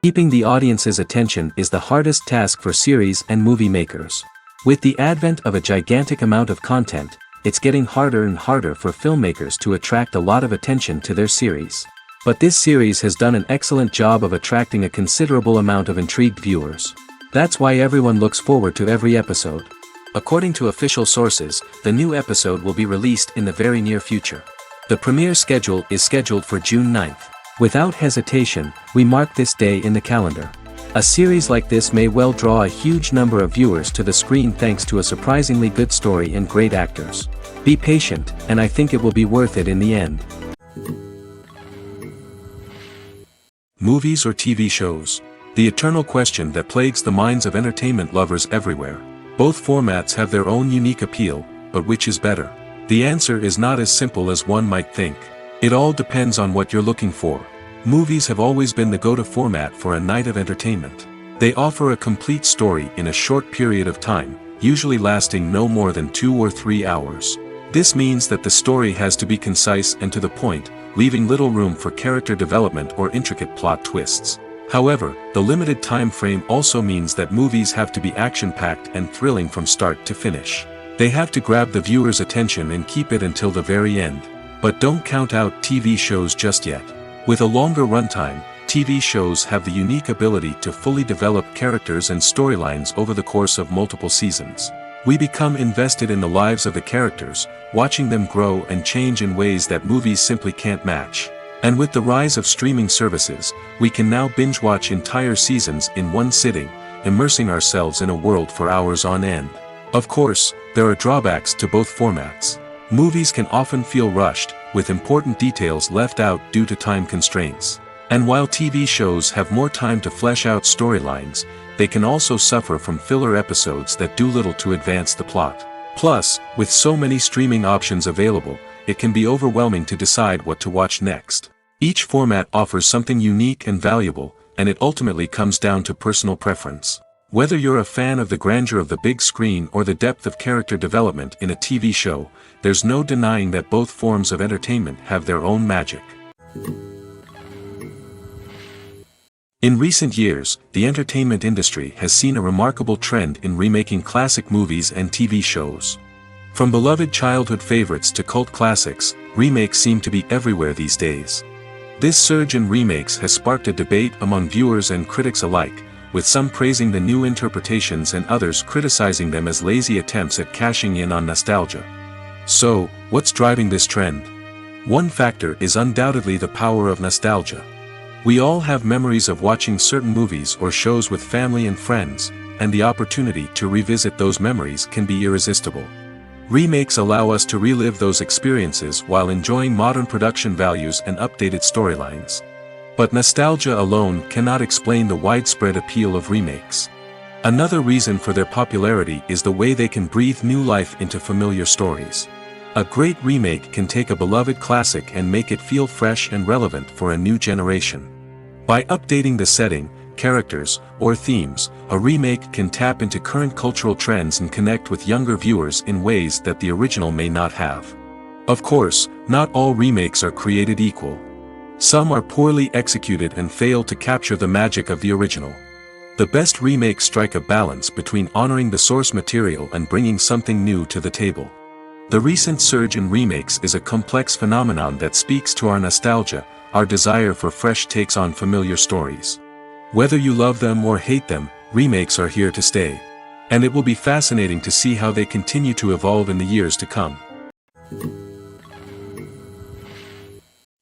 Keeping the audience's attention is the hardest task for series and movie makers. With the advent of a gigantic amount of content, it's getting harder and harder for filmmakers to attract a lot of attention to their series. But this series has done an excellent job of attracting a considerable amount of intrigued viewers. That's why everyone looks forward to every episode. According to official sources, the new episode will be released in the very near future. The premiere schedule is scheduled for June 9th. Without hesitation, we mark this day in the calendar. A series like this may well draw a huge number of viewers to the screen thanks to a surprisingly good story and great actors. Be patient, and I think it will be worth it in the end. Movies or TV shows? The eternal question that plagues the minds of entertainment lovers everywhere. Both formats have their own unique appeal, but which is better? The answer is not as simple as one might think. It all depends on what you're looking for. Movies have always been the go-to format for a night of entertainment. They offer a complete story in a short period of time, usually lasting no more than 2 or 3 hours. This means that the story has to be concise and to the point, leaving little room for character development or intricate plot twists. However, the limited time frame also means that movies have to be action-packed and thrilling from start to finish. They have to grab the viewer's attention and keep it until the very end. But don't count out TV shows just yet. With a longer runtime, TV shows have the unique ability to fully develop characters and storylines over the course of multiple seasons. We become invested in the lives of the characters, watching them grow and change in ways that movies simply can't match. And with the rise of streaming services, we can now binge-watch entire seasons in one sitting, immersing ourselves in a world for hours on end. Of course, there are drawbacks to both formats. Movies can often feel rushed, with important details left out due to time constraints. And while TV shows have more time to flesh out storylines, they can also suffer from filler episodes that do little to advance the plot. Plus, with so many streaming options available, it can be overwhelming to decide what to watch next. Each format offers something unique and valuable, and it ultimately comes down to personal preference. Whether you're a fan of the grandeur of the big screen or the depth of character development in a TV show, there's no denying that both forms of entertainment have their own magic. In recent years, the entertainment industry has seen a remarkable trend in remaking classic movies and TV shows. From beloved childhood favorites to cult classics, remakes seem to be everywhere these days. This surge in remakes has sparked a debate among viewers and critics alike, with some praising the new interpretations and others criticizing them as lazy attempts at cashing in on nostalgia. So, what's driving this trend? One factor is undoubtedly the power of nostalgia. We all have memories of watching certain movies or shows with family and friends, and the opportunity to revisit those memories can be irresistible. Remakes allow us to relive those experiences while enjoying modern production values and updated storylines. But nostalgia alone cannot explain the widespread appeal of remakes. Another reason for their popularity is the way they can breathe new life into familiar stories. A great remake can take a beloved classic and make it feel fresh and relevant for a new generation. By updating the setting, characters, or themes, a remake can tap into current cultural trends and connect with younger viewers in ways that the original may not have. Of course, not all remakes are created equal. Some are poorly executed and fail to capture the magic of the original. The best remakes strike a balance between honoring the source material and bringing something new to the table. The recent surge in remakes is a complex phenomenon that speaks to our nostalgia, our desire for fresh takes on familiar stories. Whether you love them or hate them, remakes are here to stay. And it will be fascinating to see how they continue to evolve in the years to come.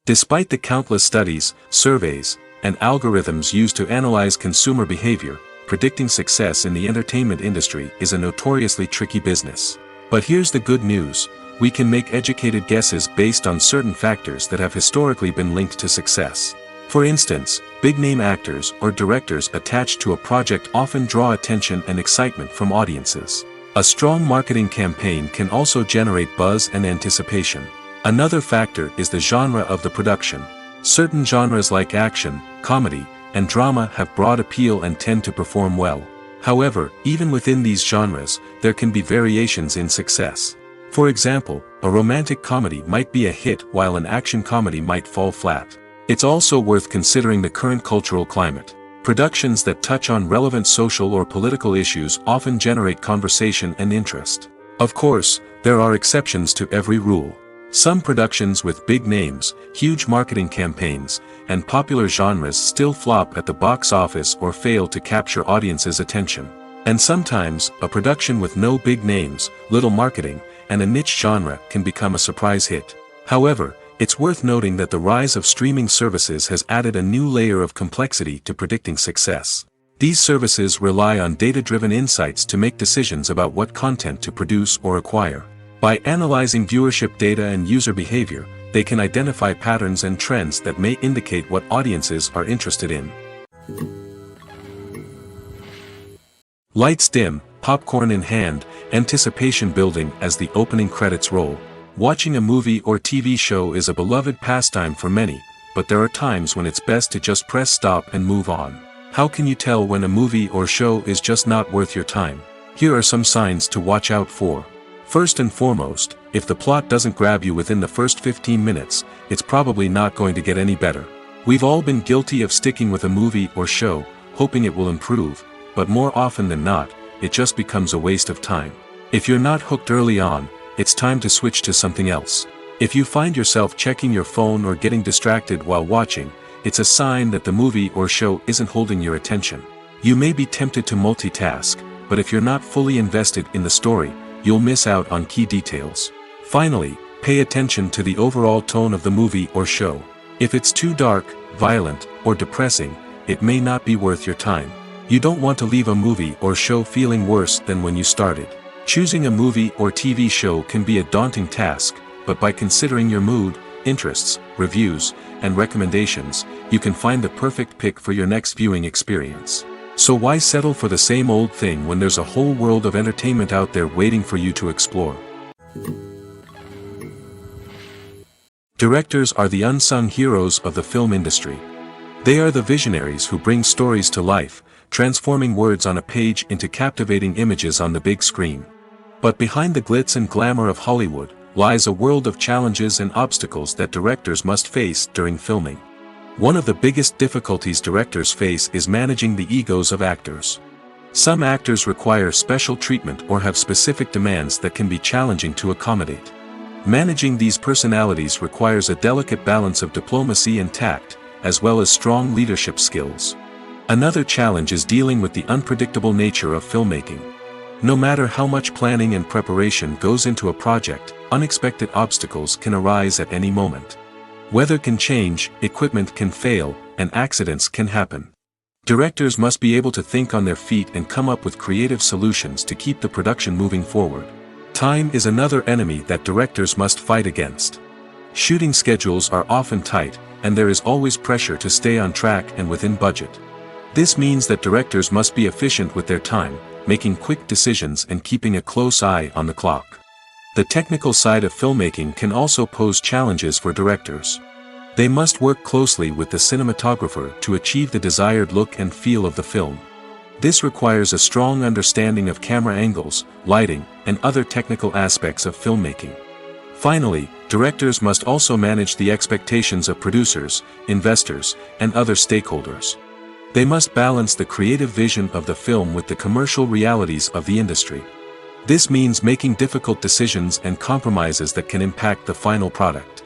Despite the countless studies, surveys, and algorithms used to analyze consumer behavior, predicting success in the entertainment industry is a notoriously tricky business. But here's the good news: we can make educated guesses based on certain factors that have historically been linked to success. For instance, big-name actors or directors attached to a project often draw attention and excitement from audiences. A strong marketing campaign can also generate buzz and anticipation. Another factor is the genre of the production. Certain genres like action, comedy, and drama have broad appeal and tend to perform well. However, even within these genres, there can be variations in success. For example, a romantic comedy might be a hit while an action comedy might fall flat. It's also worth considering the current cultural climate. Productions that touch on relevant social or political issues often generate conversation and interest. Of course, there are exceptions to every rule. Some productions with big names, huge marketing campaigns, and popular genres still flop at the box office or fail to capture audiences' attention. And sometimes, a production with no big names, little marketing, and a niche genre can become a surprise hit. However, it's worth noting that the rise of streaming services has added a new layer of complexity to predicting success. These services rely on data-driven insights to make decisions about what content to produce or acquire. By analyzing viewership data and user behavior, they can identify patterns and trends that may indicate what audiences are interested in. Lights dim, popcorn in hand, anticipation building as the opening credits roll. Watching a movie or TV show is a beloved pastime for many, but there are times when it's best to just press stop and move on. How can you tell when a movie or show is just not worth your time? Here are some signs to watch out for. First and foremost, if the plot doesn't grab you within the first 15 minutes, it's probably not going to get any better. We've all been guilty of sticking with a movie or show, hoping it will improve, but more often than not, it just becomes a waste of time. If you're not hooked early on, it's time to switch to something else. If you find yourself checking your phone or getting distracted while watching, it's a sign that the movie or show isn't holding your attention. You may be tempted to multitask, but if you're not fully invested in the story, you'll miss out on key details. Finally, pay attention to the overall tone of the movie or show. If it's too dark, violent, or depressing, it may not be worth your time. You don't want to leave a movie or show feeling worse than when you started. Choosing a movie or TV show can be a daunting task, but by considering your mood, interests, reviews, and recommendations, you can find the perfect pick for your next viewing experience. So why settle for the same old thing when there's a whole world of entertainment out there waiting for you to explore? Directors are the unsung heroes of the film industry. They are the visionaries who bring stories to life, transforming words on a page into captivating images on the big screen. But behind the glitz and glamour of Hollywood, lies a world of challenges and obstacles that directors must face during filming. One of the biggest difficulties directors face is managing the egos of actors. Some actors require special treatment or have specific demands that can be challenging to accommodate. Managing these personalities requires a delicate balance of diplomacy and tact, as well as strong leadership skills. Another challenge is dealing with the unpredictable nature of filmmaking. No matter how much planning and preparation goes into a project, unexpected obstacles can arise at any moment. Weather can change, equipment can fail, and accidents can happen. Directors must be able to think on their feet and come up with creative solutions to keep the production moving forward. Time is another enemy that directors must fight against. Shooting schedules are often tight, and there is always pressure to stay on track and within budget. This means that directors must be efficient with their time, making quick decisions and keeping a close eye on the clock. The technical side of filmmaking can also pose challenges for directors. They must work closely with the cinematographer to achieve the desired look and feel of the film. This requires a strong understanding of camera angles, lighting, and other technical aspects of filmmaking. Finally, directors must also manage the expectations of producers, investors, and other stakeholders. They must balance the creative vision of the film with the commercial realities of the industry. This means making difficult decisions and compromises that can impact the final product.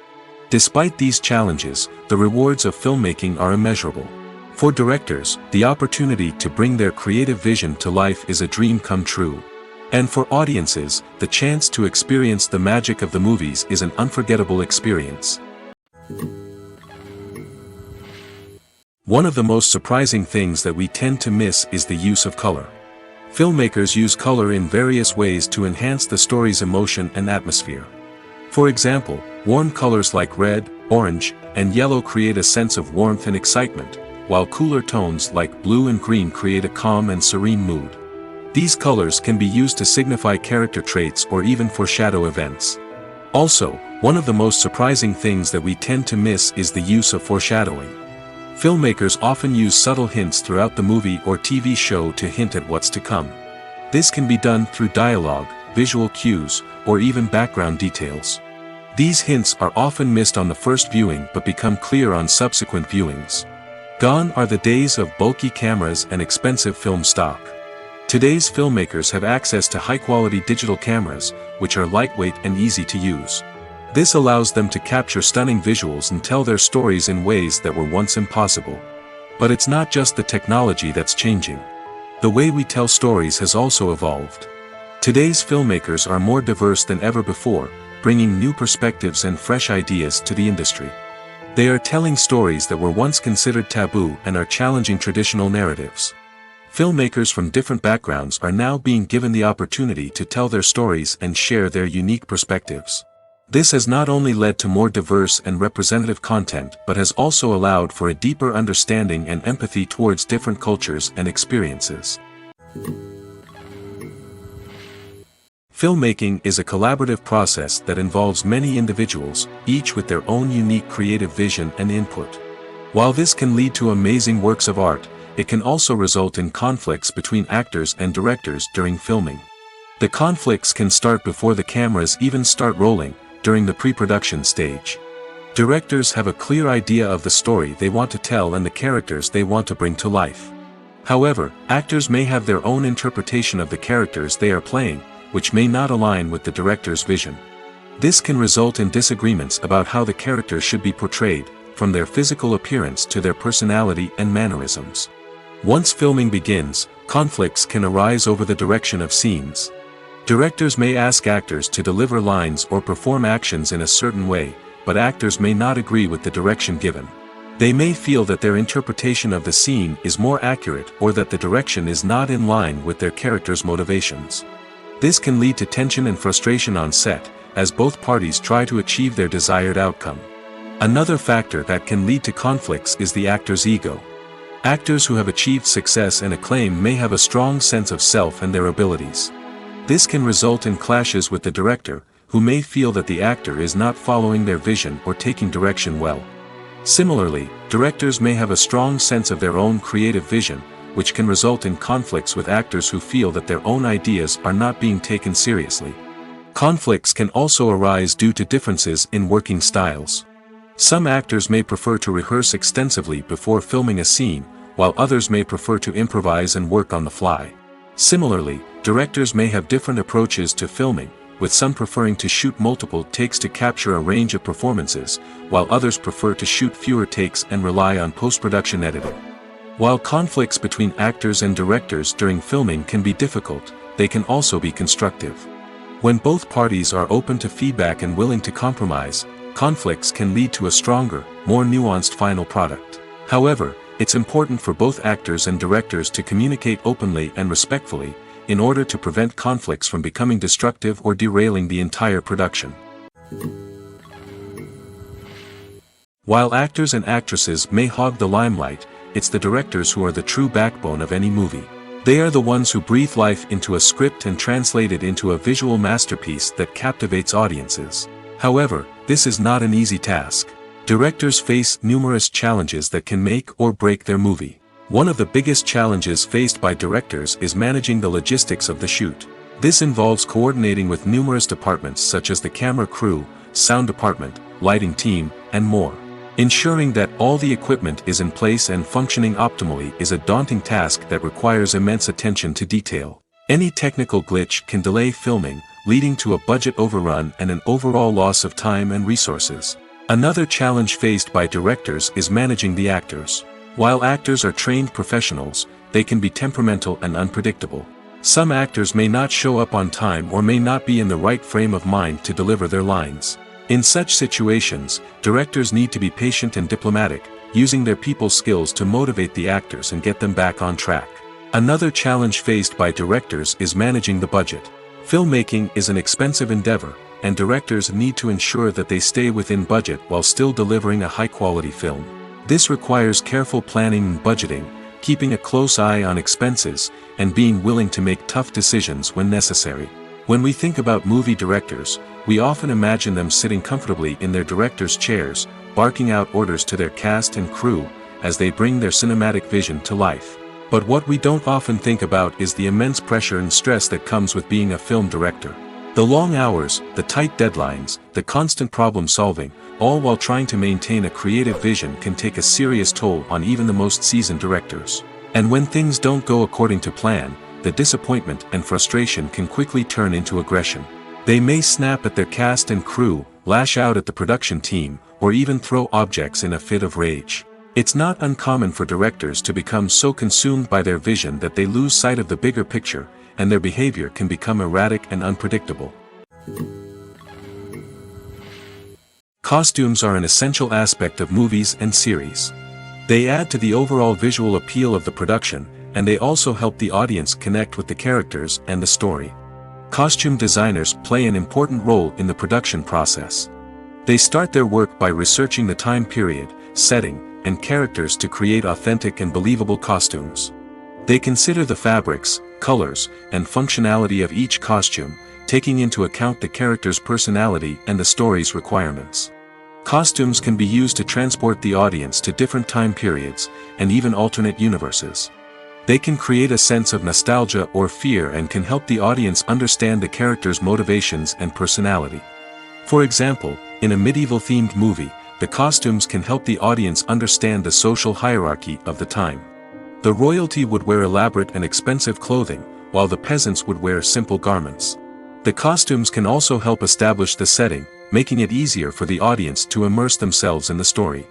Despite these challenges, the rewards of filmmaking are immeasurable. For directors, the opportunity to bring their creative vision to life is a dream come true. And for audiences, the chance to experience the magic of the movies is an unforgettable experience. One of the most surprising things that we tend to miss is the use of color. Filmmakers use color in various ways to enhance the story's emotion and atmosphere. For example, warm colors like red, orange, and yellow create a sense of warmth and excitement, while cooler tones like blue and green create a calm and serene mood. These colors can be used to signify character traits or even foreshadow events. Also, one of the most surprising things that we tend to miss is the use of foreshadowing. Filmmakers often use subtle hints throughout the movie or TV show to hint at what's to come. This can be done through dialogue, visual cues, or even background details. These hints are often missed on the first viewing but become clear on subsequent viewings. Gone are the days of bulky cameras and expensive film stock. Today's filmmakers have access to high-quality digital cameras, which are lightweight and easy to use. This allows them to capture stunning visuals and tell their stories in ways that were once impossible. But it's not just the technology that's changing. The way we tell stories has also evolved. Today's filmmakers are more diverse than ever before, bringing new perspectives and fresh ideas to the industry. They are telling stories that were once considered taboo and are challenging traditional narratives. Filmmakers from different backgrounds are now being given the opportunity to tell their stories and share their unique perspectives. This has not only led to more diverse and representative content but has also allowed for a deeper understanding and empathy towards different cultures and experiences. Filmmaking is a collaborative process that involves many individuals, each with their own unique creative vision and input. While this can lead to amazing works of art, it can also result in conflicts between actors and directors during filming. The conflicts can start before the cameras even start rolling, during the pre-production stage. Directors have a clear idea of the story they want to tell and the characters they want to bring to life. However, actors may have their own interpretation of the characters they are playing, which may not align with the director's vision. This can result in disagreements about how the characters should be portrayed, from their physical appearance to their personality and mannerisms. Once filming begins, conflicts can arise over the direction of scenes. Directors may ask actors to deliver lines or perform actions in a certain way, but actors may not agree with the direction given. They may feel that their interpretation of the scene is more accurate or that the direction is not in line with their character's motivations. This can lead to tension and frustration on set, as both parties try to achieve their desired outcome. Another factor that can lead to conflicts is the actor's ego. Actors who have achieved success and acclaim may have a strong sense of self and their abilities. This can result in clashes with the director, who may feel that the actor is not following their vision or taking direction well. Similarly, directors may have a strong sense of their own creative vision, which can result in conflicts with actors who feel that their own ideas are not being taken seriously. Conflicts can also arise due to differences in working styles. Some actors may prefer to rehearse extensively before filming a scene, while others may prefer to improvise and work on the fly. Similarly, directors may have different approaches to filming, with some preferring to shoot multiple takes to capture a range of performances, while others prefer to shoot fewer takes and rely on post-production editing. While conflicts between actors and directors during filming can be difficult, they can also be constructive. When both parties are open to feedback and willing to compromise, conflicts can lead to a stronger, more nuanced final product. However, it's important for both actors and directors to communicate openly and respectfully, in order to prevent conflicts from becoming destructive or derailing the entire production. While actors and actresses may hog the limelight, it's the directors who are the true backbone of any movie. They are the ones who breathe life into a script and translate it into a visual masterpiece that captivates audiences. However, this is not an easy task. Directors face numerous challenges that can make or break their movie. One of the biggest challenges faced by directors is managing the logistics of the shoot. This involves coordinating with numerous departments such as the camera crew, sound department, lighting team, and more. Ensuring that all the equipment is in place and functioning optimally is a daunting task that requires immense attention to detail. Any technical glitch can delay filming, leading to a budget overrun and an overall loss of time and resources. Another challenge faced by directors is managing the actors. While actors are trained professionals, they can be temperamental and unpredictable. Some actors may not show up on time or may not be in the right frame of mind to deliver their lines. In such situations, directors need to be patient and diplomatic, using their people skills to motivate the actors and get them back on track. Another challenge faced by directors is managing the budget. Filmmaking is an expensive endeavor, and directors need to ensure that they stay within budget while still delivering a high-quality film. This requires careful planning and budgeting, keeping a close eye on expenses, and being willing to make tough decisions when necessary. When we think about movie directors, we often imagine them sitting comfortably in their director's chairs, barking out orders to their cast and crew, as they bring their cinematic vision to life. But what we don't often think about is the immense pressure and stress that comes with being a film director. The long hours, the tight deadlines, the constant problem solving, all while trying to maintain a creative vision can take a serious toll on even the most seasoned directors. And when things don't go according to plan, the disappointment and frustration can quickly turn into aggression. They may snap at their cast and crew, lash out at the production team, or even throw objects in a fit of rage. It's not uncommon for directors to become so consumed by their vision that they lose sight of the bigger picture, and their behavior can become erratic and unpredictable. Costumes are an essential aspect of movies and series. They add to the overall visual appeal of the production, and they also help the audience connect with the characters and the story. Costume designers play an important role in the production process. They start their work by researching the time period, setting, and characters to create authentic and believable costumes. They consider the fabrics, colors, and functionality of each costume, taking into account the character's personality and the story's requirements. Costumes can be used to transport the audience to different time periods, and even alternate universes. They can create a sense of nostalgia or fear and can help the audience understand the character's motivations and personality. For example, in a medieval-themed movie, the costumes can help the audience understand the social hierarchy of the time. The royalty would wear elaborate and expensive clothing, while the peasants would wear simple garments. The costumes can also help establish the setting, making it easier for the audience to immerse themselves in the story.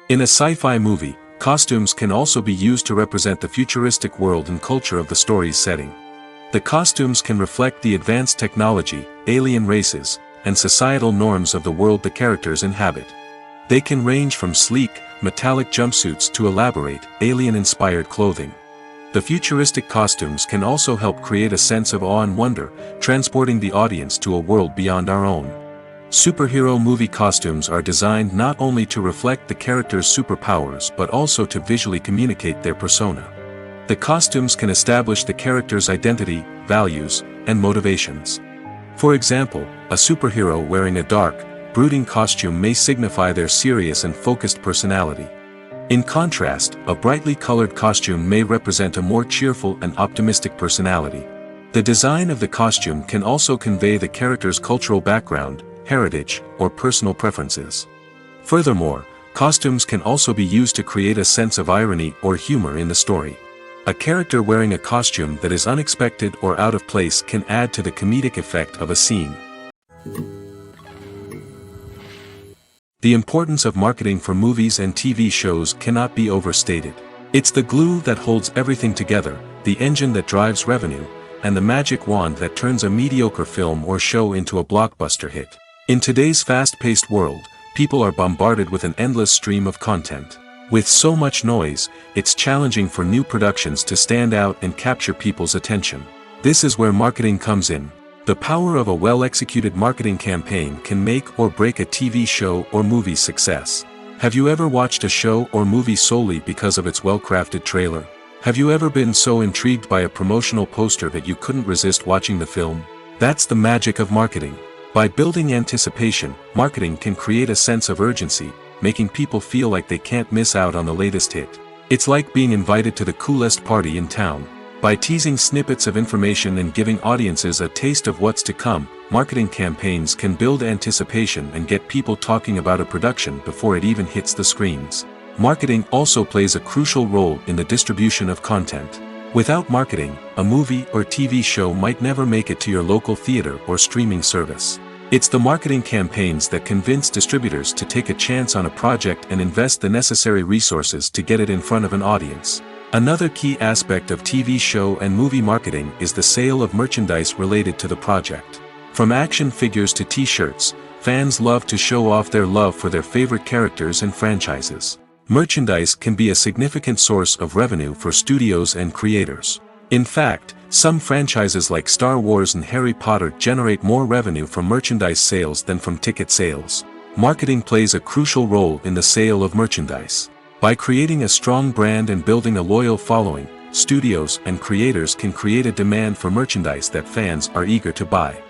In a sci-fi movie, costumes can also be used to represent the futuristic world and culture of the story's setting. The costumes can reflect the advanced technology, alien races, and societal norms of the world the characters inhabit. They can range from sleek, metallic jumpsuits to elaborate, alien-inspired clothing. The futuristic costumes can also help create a sense of awe and wonder, transporting the audience to a world beyond our own. Superhero movie costumes are designed not only to reflect the character's superpowers but also to visually communicate their persona. The costumes can establish the character's identity, values, and motivations. For example, a superhero wearing a dark, brooding costume may signify their serious and focused personality. In contrast, a brightly colored costume may represent a more cheerful and optimistic personality. The design of the costume can also convey the character's cultural background, heritage, or personal preferences. Furthermore, costumes can also be used to create a sense of irony or humor in the story. A character wearing a costume that is unexpected or out of place can add to the comedic effect of a scene. The importance of marketing for movies and TV shows cannot be overstated. It's the glue that holds everything together, the engine that drives revenue, and the magic wand that turns a mediocre film or show into a blockbuster hit. In today's fast-paced world, people are bombarded with an endless stream of content. With so much noise, it's challenging for new productions to stand out and capture people's attention. This is where marketing comes in. The power of a well-executed marketing campaign can make or break a TV show or movie's success. Have you ever watched a show or movie solely because of its well-crafted trailer? Have you ever been so intrigued by a promotional poster that you couldn't resist watching the film? That's the magic of marketing. By building anticipation, marketing can create a sense of urgency, making people feel like they can't miss out on the latest hit. It's like being invited to the coolest party in town. By teasing snippets of information and giving audiences a taste of what's to come, marketing campaigns can build anticipation and get people talking about a production before it even hits the screens. Marketing also plays a crucial role in the distribution of content. Without marketing, a movie or TV show might never make it to your local theater or streaming service. It's the marketing campaigns that convince distributors to take a chance on a project and invest the necessary resources to get it in front of an audience. Another key aspect of TV show and movie marketing is the sale of merchandise related to the project. From action figures to t-shirts, fans love to show off their love for their favorite characters and franchises. Merchandise can be a significant source of revenue for studios and creators. In fact, some franchises like Star Wars and Harry Potter generate more revenue from merchandise sales than from ticket sales. Marketing plays a crucial role in the sale of merchandise. By creating a strong brand and building a loyal following, studios and creators can create a demand for merchandise that fans are eager to buy.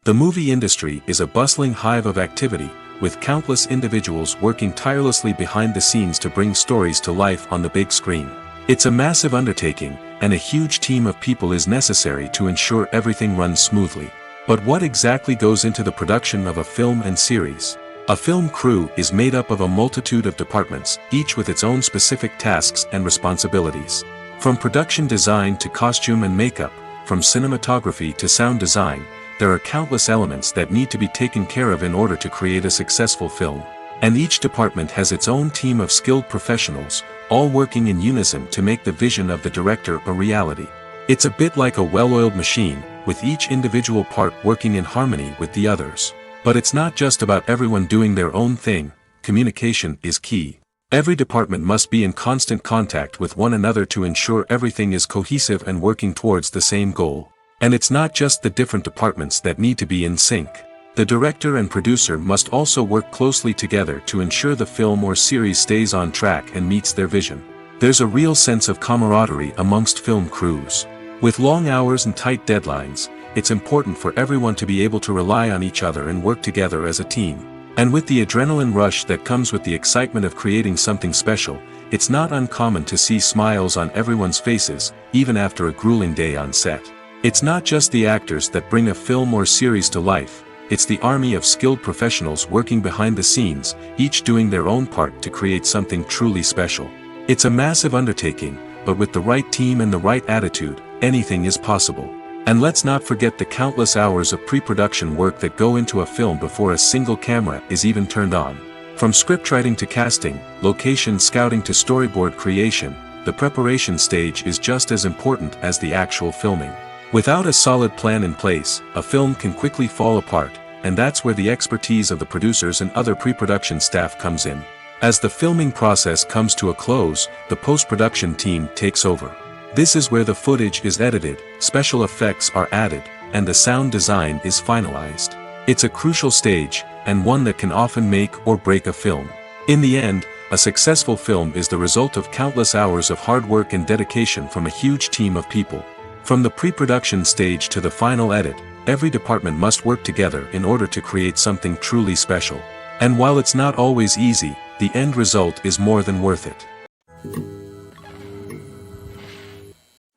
The movie industry is a bustling hive of activity, with countless individuals working tirelessly behind the scenes to bring stories to life on the big screen. It's a massive undertaking, and a huge team of people is necessary to ensure everything runs smoothly. But what exactly goes into the production of a film and series? A film crew is made up of a multitude of departments, each with its own specific tasks and responsibilities. From production design to costume and makeup, from cinematography to sound design, there are countless elements that need to be taken care of in order to create a successful film. And each department has its own team of skilled professionals, all working in unison to make the vision of the director a reality. It's a bit like a well-oiled machine, with each individual part working in harmony with the others. But it's not just about everyone doing their own thing. Communication is key. Every department must be in constant contact with one another to ensure everything is cohesive and working towards the same goal. And it's not just the different departments that need to be in sync. The director and producer must also work closely together to ensure the film or series stays on track and meets their vision. There's a real sense of camaraderie amongst film crews. With long hours and tight deadlines, it's important for everyone to be able to rely on each other and work together as a team. And with the adrenaline rush that comes with the excitement of creating something special, it's not uncommon to see smiles on everyone's faces, even after a grueling day on set. It's not just the actors that bring a film or series to life. It's the army of skilled professionals working behind the scenes, each doing their own part to create something truly special. It's a massive undertaking, but with the right team and the right attitude, anything is possible. And let's not forget the countless hours of pre-production work that go into a film before a single camera is even turned on. From scriptwriting to casting, location scouting to storyboard creation, the preparation stage is just as important as the actual filming. Without a solid plan in place, a film can quickly fall apart, and that's where the expertise of the producers and other pre-production staff comes in. As the filming process comes to a close, the post-production team takes over. This is where the footage is edited, special effects are added, and the sound design is finalized. It's a crucial stage, and one that can often make or break a film. In the end, a successful film is the result of countless hours of hard work and dedication from a huge team of people. From the pre-production stage to the final edit, every department must work together in order to create something truly special. And while it's not always easy, the end result is more than worth it.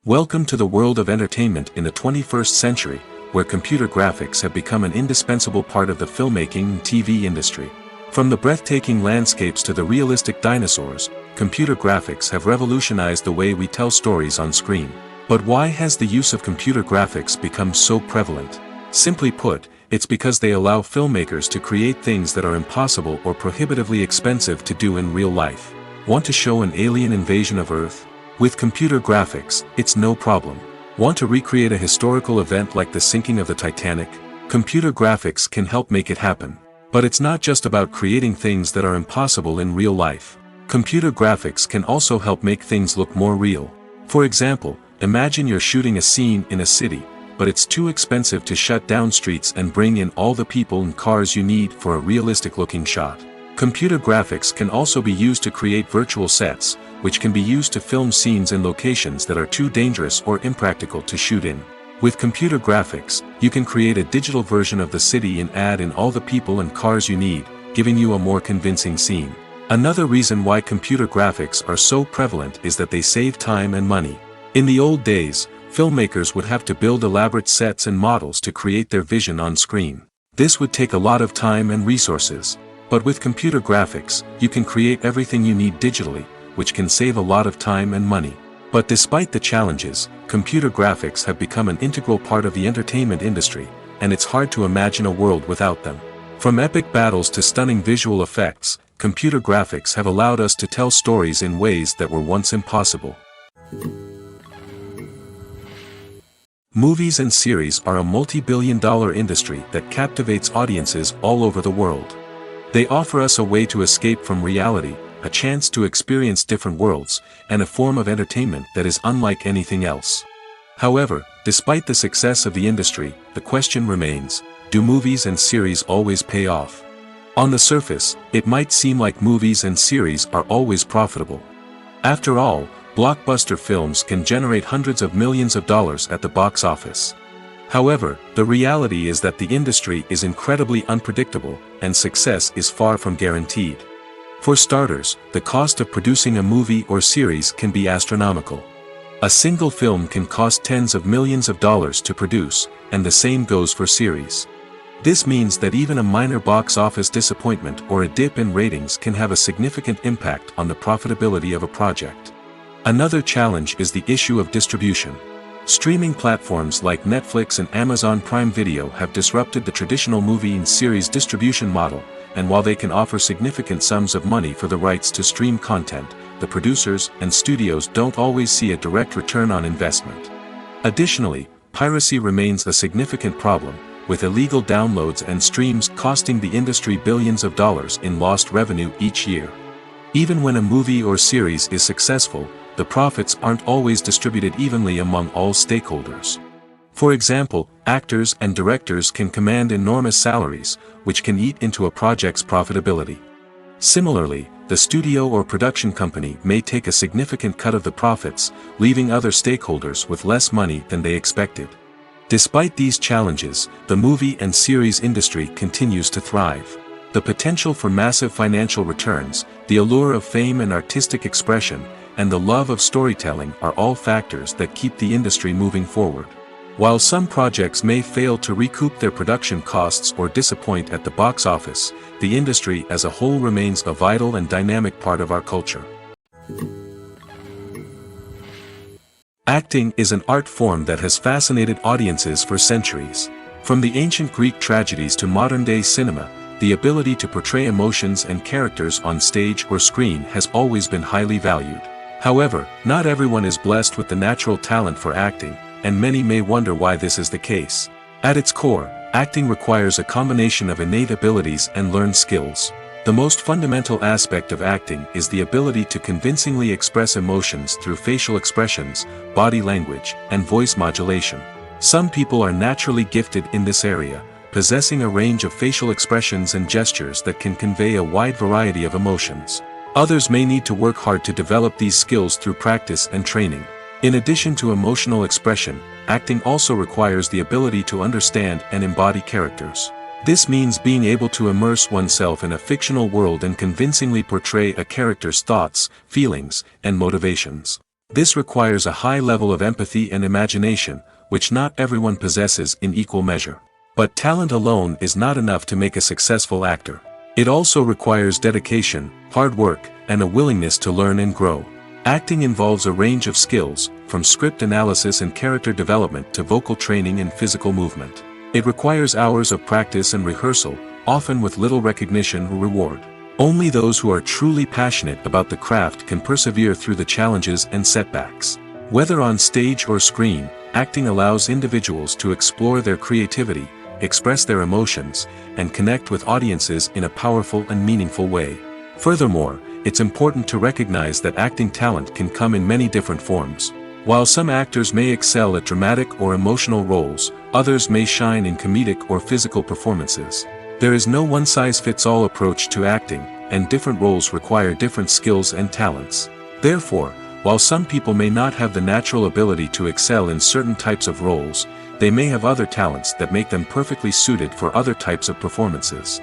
Welcome to the world of entertainment in the 21st century, where computer graphics have become an indispensable part of the filmmaking and TV industry. From the breathtaking landscapes to the realistic dinosaurs, computer graphics have revolutionized the way we tell stories on screen. But why has the use of computer graphics become so prevalent? Simply put, it's because they allow filmmakers to create things that are impossible or prohibitively expensive to do in real life. Want to show an alien invasion of Earth? With computer graphics, it's no problem. Want to recreate a historical event like the sinking of the Titanic? Computer graphics can help make it happen. But it's not just about creating things that are impossible in real life. Computer graphics can also help make things look more real. For example, imagine you're shooting a scene in a city, but it's too expensive to shut down streets and bring in all the people and cars you need for a realistic-looking shot. Computer graphics can also be used to create virtual sets, which can be used to film scenes in locations that are too dangerous or impractical to shoot in. With computer graphics, you can create a digital version of the city and add in all the people and cars you need, giving you a more convincing scene. Another reason why computer graphics are so prevalent is that they save time and money. In the old days, filmmakers would have to build elaborate sets and models to create their vision on screen. This would take a lot of time and resources. But with computer graphics, you can create everything you need digitally, which can save a lot of time and money. But despite the challenges, computer graphics have become an integral part of the entertainment industry, and it's hard to imagine a world without them. From epic battles to stunning visual effects, computer graphics have allowed us to tell stories in ways that were once impossible. Movies and series are a multi-billion-dollar industry that captivates audiences all over the world. They offer us a way to escape from reality, a chance to experience different worlds, and a form of entertainment that is unlike anything else. However, despite the success of the industry, the question remains, do movies and series always pay off? On the surface, it might seem like movies and series are always profitable. After all, blockbuster films can generate hundreds of millions of dollars at the box office. However, the reality is that the industry is incredibly unpredictable, and success is far from guaranteed. For starters, the cost of producing a movie or series can be astronomical. A single film can cost tens of millions of dollars to produce, and the same goes for series. This means that even a minor box office disappointment or a dip in ratings can have a significant impact on the profitability of a project. Another challenge is the issue of distribution. Streaming platforms like Netflix and Amazon Prime Video have disrupted the traditional movie and series distribution model, and while they can offer significant sums of money for the rights to stream content, the producers and studios don't always see a direct return on investment. Additionally, piracy remains a significant problem, with illegal downloads and streams costing the industry billions of dollars in lost revenue each year. Even when a movie or series is successful, the profits aren't always distributed evenly among all stakeholders. For example, actors and directors can command enormous salaries, which can eat into a project's profitability. Similarly, the studio or production company may take a significant cut of the profits, leaving other stakeholders with less money than they expected. Despite these challenges, the movie and series industry continues to thrive. The potential for massive financial returns, the allure of fame and artistic expression, and the love of storytelling are all factors that keep the industry moving forward. While some projects may fail to recoup their production costs or disappoint at the box office, the industry as a whole remains a vital and dynamic part of our culture. Acting is an art form that has fascinated audiences for centuries. From the ancient Greek tragedies to modern-day cinema, the ability to portray emotions and characters on stage or screen has always been highly valued. However, not everyone is blessed with the natural talent for acting, and many may wonder why this is the case. At its core, acting requires a combination of innate abilities and learned skills. The most fundamental aspect of acting is the ability to convincingly express emotions through facial expressions, body language, and voice modulation. Some people are naturally gifted in this area, possessing a range of facial expressions and gestures that can convey a wide variety of emotions. Others may need to work hard to develop these skills through practice and training. In addition to emotional expression, acting also requires the ability to understand and embody characters. This means being able to immerse oneself in a fictional world and convincingly portray a character's thoughts, feelings, and motivations. This requires a high level of empathy and imagination, which not everyone possesses in equal measure. But talent alone is not enough to make a successful actor. It also requires dedication, hard work, and a willingness to learn and grow. Acting involves a range of skills, from script analysis and character development to vocal training and physical movement. It requires hours of practice and rehearsal, often with little recognition or reward. Only those who are truly passionate about the craft can persevere through the challenges and setbacks. Whether on stage or screen, acting allows individuals to explore their creativity, express their emotions, and connect with audiences in a powerful and meaningful way. Furthermore, it's important to recognize that acting talent can come in many different forms. While some actors may excel at dramatic or emotional roles, others may shine in comedic or physical performances. There is no one-size-fits-all approach to acting, and different roles require different skills and talents. Therefore, while some people may not have the natural ability to excel in certain types of roles, they may have other talents that make them perfectly suited for other types of performances.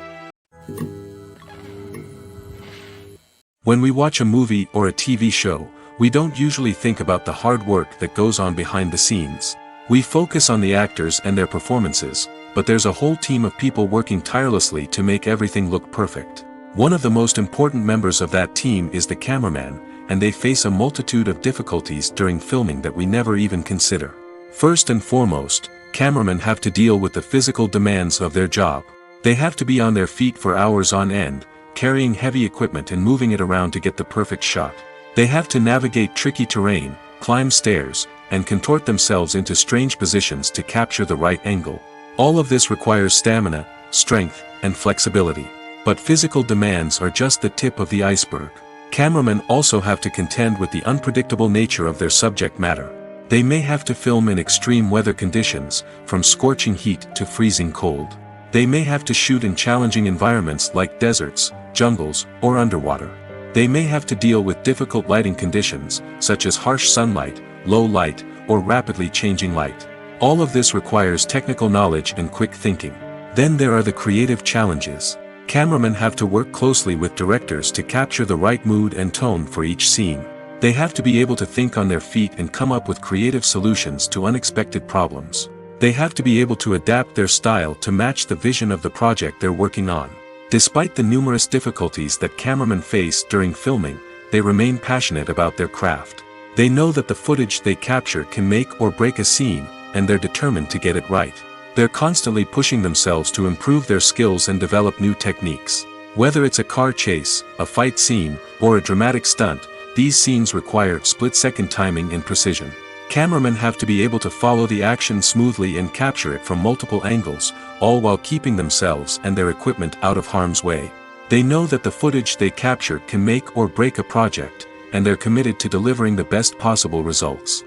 When we watch a movie or a TV show, we don't usually think about the hard work that goes on behind the scenes. We focus on the actors and their performances, but there's a whole team of people working tirelessly to make everything look perfect. One of the most important members of that team is the cameraman, and they face a multitude of difficulties during filming that we never even consider. First and foremost, cameramen have to deal with the physical demands of their job. They have to be on their feet for hours on end, carrying heavy equipment and moving it around to get the perfect shot. They have to navigate tricky terrain, climb stairs, and contort themselves into strange positions to capture the right angle. All of this requires stamina, strength, and flexibility. But physical demands are just the tip of the iceberg. Cameramen also have to contend with the unpredictable nature of their subject matter. They may have to film in extreme weather conditions, from scorching heat to freezing cold. They may have to shoot in challenging environments like deserts, jungles, or underwater. They may have to deal with difficult lighting conditions, such as harsh sunlight, low light, or rapidly changing light. All of this requires technical knowledge and quick thinking. Then there are the creative challenges. Cameramen have to work closely with directors to capture the right mood and tone for each scene. They have to be able to think on their feet and come up with creative solutions to unexpected problems. They have to be able to adapt their style to match the vision of the project they're working on. Despite the numerous difficulties that cameramen face during filming, they remain passionate about their craft. They know that the footage they capture can make or break a scene, and they're determined to get it right. They're constantly pushing themselves to improve their skills and develop new techniques. Whether it's a car chase, a fight scene, or a dramatic stunt, these scenes require split-second timing and precision. Cameramen have to be able to follow the action smoothly and capture it from multiple angles, all while keeping themselves and their equipment out of harm's way. They know that the footage they capture can make or break a project, and they're committed to delivering the best possible results.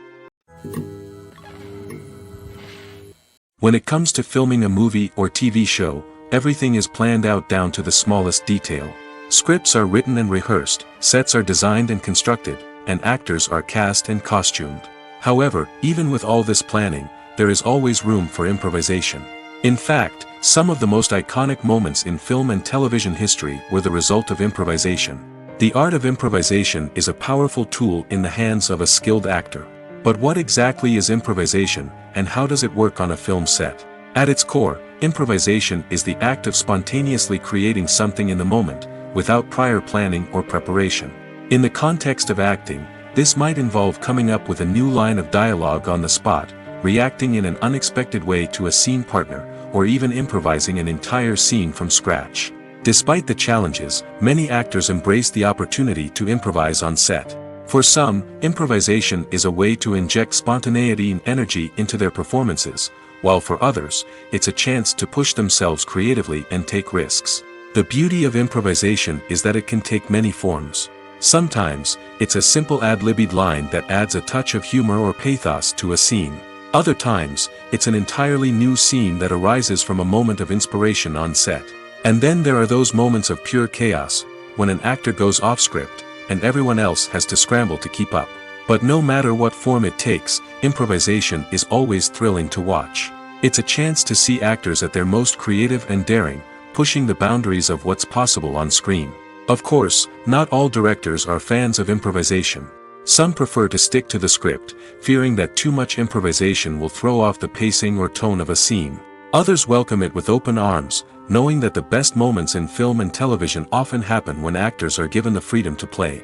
When it comes to filming a movie or TV show, everything is planned out down to the smallest detail. Scripts are written and rehearsed, sets are designed and constructed, and actors are cast and costumed. However, even with all this planning, there is always room for improvisation. In fact, some of the most iconic moments in film and television history were the result of improvisation. The art of improvisation is a powerful tool in the hands of a skilled actor. But what exactly is improvisation, and how does it work on a film set? At its core, improvisation is the act of spontaneously creating something in the moment, without prior planning or preparation. In the context of acting, this might involve coming up with a new line of dialogue on the spot, reacting in an unexpected way to a scene partner, or even improvising an entire scene from scratch. Despite the challenges, many actors embrace the opportunity to improvise on set. For some, improvisation is a way to inject spontaneity and energy into their performances, while for others, it's a chance to push themselves creatively and take risks. The beauty of improvisation is that it can take many forms. Sometimes, it's a simple ad-libbed line that adds a touch of humor or pathos to a scene. Other times, it's an entirely new scene that arises from a moment of inspiration on set. And then there are those moments of pure chaos, when an actor goes off script, and everyone else has to scramble to keep up. But no matter what form it takes, improvisation is always thrilling to watch. It's a chance to see actors at their most creative and daring, pushing the boundaries of what's possible on screen. Of course, not all directors are fans of improvisation. Some prefer to stick to the script, fearing that too much improvisation will throw off the pacing or tone of a scene. Others welcome it with open arms, knowing that the best moments in film and television often happen when actors are given the freedom to play.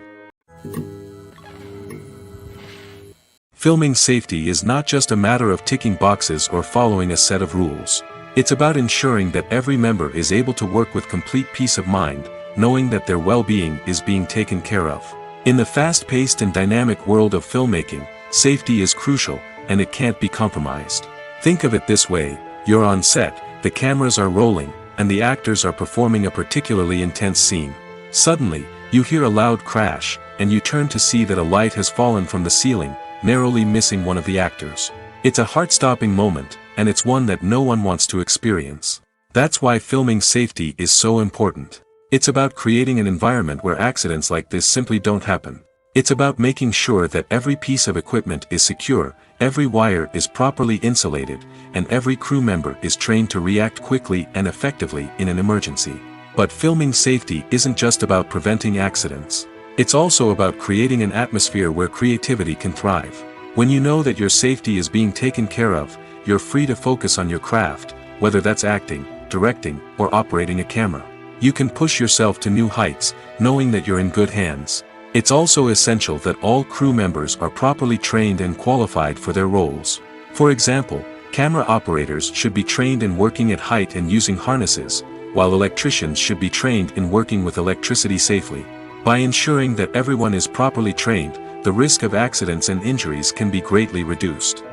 Filming safety is not just a matter of ticking boxes or following a set of rules. It's about ensuring that every member is able to work with complete peace of mind, knowing that their well-being is being taken care of. In the fast-paced and dynamic world of filmmaking, safety is crucial, and it can't be compromised. Think of it this way: you're on set, the cameras are rolling, and the actors are performing a particularly intense scene. Suddenly, you hear a loud crash, and you turn to see that a light has fallen from the ceiling, narrowly missing one of the actors. It's a heart-stopping moment, and it's one that no one wants to experience. That's why filming safety is so important. It's about creating an environment where accidents like this simply don't happen. It's about making sure that every piece of equipment is secure, every wire is properly insulated, and every crew member is trained to react quickly and effectively in an emergency. But filming safety isn't just about preventing accidents. It's also about creating an atmosphere where creativity can thrive. When you know that your safety is being taken care of, you're free to focus on your craft, whether that's acting, directing, or operating a camera. You can push yourself to new heights, knowing that you're in good hands. It's also essential that all crew members are properly trained and qualified for their roles. For example, camera operators should be trained in working at height and using harnesses, while electricians should be trained in working with electricity safely. By ensuring that everyone is properly trained, the risk of accidents and injuries can be greatly reduced.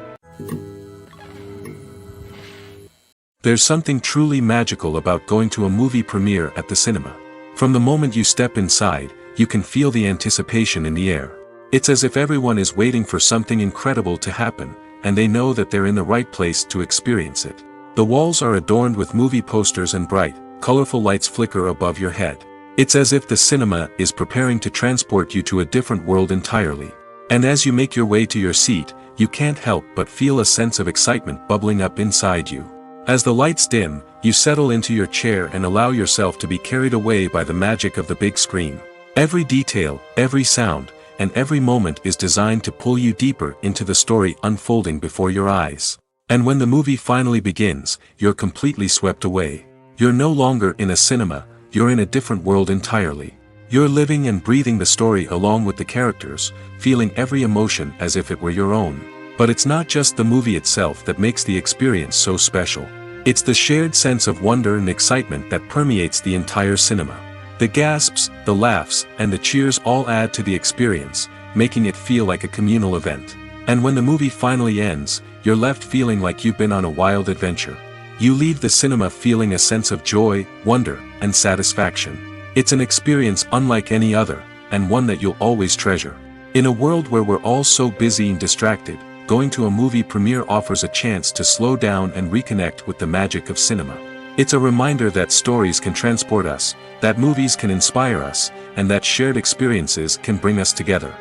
There's something truly magical about going to a movie premiere at the cinema. From the moment you step inside, you can feel the anticipation in the air. It's as if everyone is waiting for something incredible to happen, and they know that they're in the right place to experience it. The walls are adorned with movie posters and bright, colorful lights flicker above your head. It's as if the cinema is preparing to transport you to a different world entirely. And as you make your way to your seat, you can't help but feel a sense of excitement bubbling up inside you. As the lights dim, you settle into your chair and allow yourself to be carried away by the magic of the big screen. Every detail, every sound, and every moment is designed to pull you deeper into the story unfolding before your eyes. And when the movie finally begins, you're completely swept away. You're no longer in a cinema, you're in a different world entirely. You're living and breathing the story along with the characters, feeling every emotion as if it were your own. But it's not just the movie itself that makes the experience so special. It's the shared sense of wonder and excitement that permeates the entire cinema. The gasps, the laughs, and the cheers all add to the experience, making it feel like a communal event. And when the movie finally ends, you're left feeling like you've been on a wild adventure. You leave the cinema feeling a sense of joy, wonder, and satisfaction. It's an experience unlike any other, and one that you'll always treasure. In a world where we're all so busy and distracted, going to a movie premiere offers a chance to slow down and reconnect with the magic of cinema. It's a reminder that stories can transport us, that movies can inspire us, and that shared experiences can bring us together.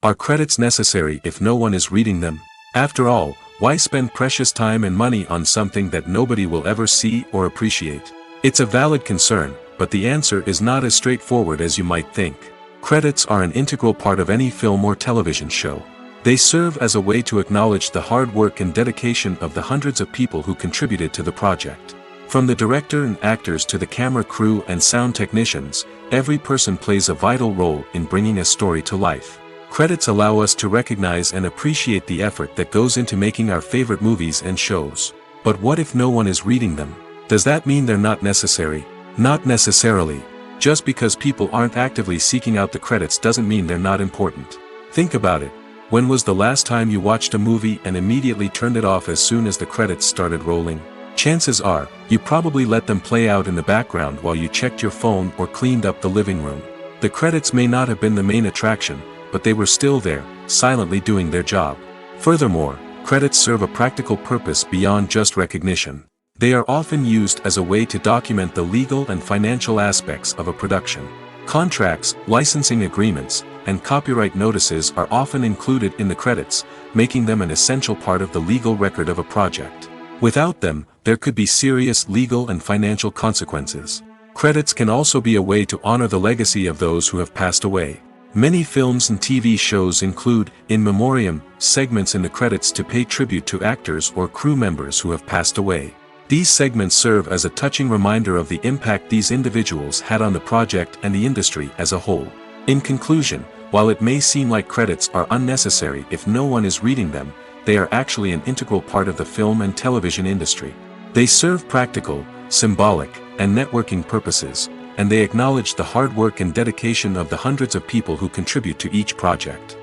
Are credits necessary if no one is reading them? After all, why spend precious time and money on something that nobody will ever see or appreciate? It's a valid concern, but the answer is not as straightforward as you might think. Credits are an integral part of any film or television show. They serve as a way to acknowledge the hard work and dedication of the hundreds of people who contributed to the project. From the director and actors to the camera crew and sound technicians, every person plays a vital role in bringing a story to life. Credits allow us to recognize and appreciate the effort that goes into making our favorite movies and shows. But what if no one is reading them? Does that mean they're not necessary? Not necessarily. Just because people aren't actively seeking out the credits doesn't mean they're not important. Think about it. When was the last time you watched a movie and immediately turned it off as soon as the credits started rolling? Chances are, you probably let them play out in the background while you checked your phone or cleaned up the living room. The credits may not have been the main attraction, but they were still there, silently doing their job. Furthermore, credits serve a practical purpose beyond just recognition. They are often used as a way to document the legal and financial aspects of a production. Contracts, licensing agreements, and copyright notices are often included in the credits, making them an essential part of the legal record of a project. Without them, there could be serious legal and financial consequences. Credits can also be a way to honor the legacy of those who have passed away. Many films and TV shows include, in memoriam, segments in the credits to pay tribute to actors or crew members who have passed away. These segments serve as a touching reminder of the impact these individuals had on the project and the industry as a whole. In conclusion, while it may seem like credits are unnecessary if no one is reading them, they are actually an integral part of the film and television industry. They serve practical, symbolic, and networking purposes, and they acknowledge the hard work and dedication of the hundreds of people who contribute to each project.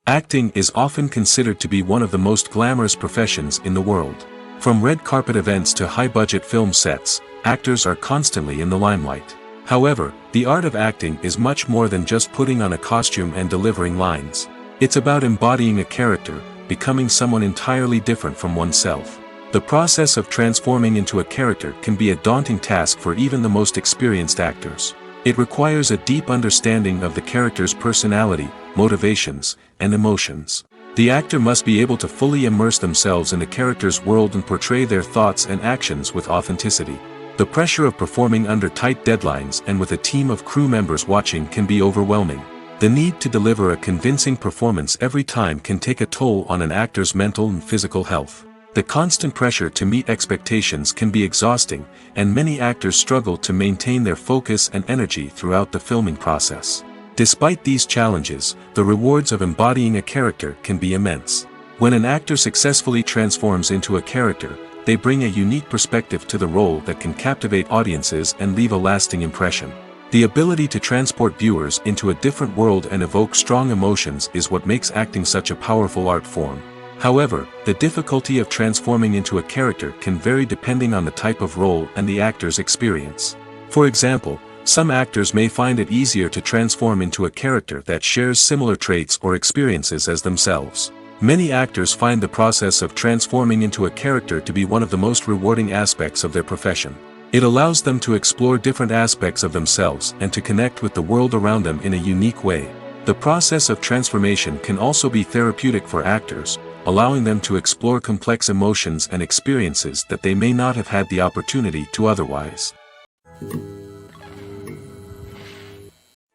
Acting is often considered to be one of the most glamorous professions in the world. From red carpet events to high-budget film sets, actors are constantly in the limelight. However, the art of acting is much more than just putting on a costume and delivering lines. It's about embodying a character, becoming someone entirely different from oneself. The process of transforming into a character can be a daunting task for even the most experienced actors. It requires a deep understanding of the character's personality, motivations, and emotions. The actor must be able to fully immerse themselves in the character's world and portray their thoughts and actions with authenticity. The pressure of performing under tight deadlines and with a team of crew members watching can be overwhelming. The need to deliver a convincing performance every time can take a toll on an actor's mental and physical health. The constant pressure to meet expectations can be exhausting, and many actors struggle to maintain their focus and energy throughout the filming process. Despite these challenges, the rewards of embodying a character can be immense. When an actor successfully transforms into a character, they bring a unique perspective to the role that can captivate audiences and leave a lasting impression. The ability to transport viewers into a different world and evoke strong emotions is what makes acting such a powerful art form. However, the difficulty of transforming into a character can vary depending on the type of role and the actor's experience. For example, some actors may find it easier to transform into a character that shares similar traits or experiences as themselves. Many actors find the process of transforming into a character to be one of the most rewarding aspects of their profession. It allows them to explore different aspects of themselves and to connect with the world around them in a unique way. The process of transformation can also be therapeutic for actors, allowing them to explore complex emotions and experiences that they may not have had the opportunity to otherwise.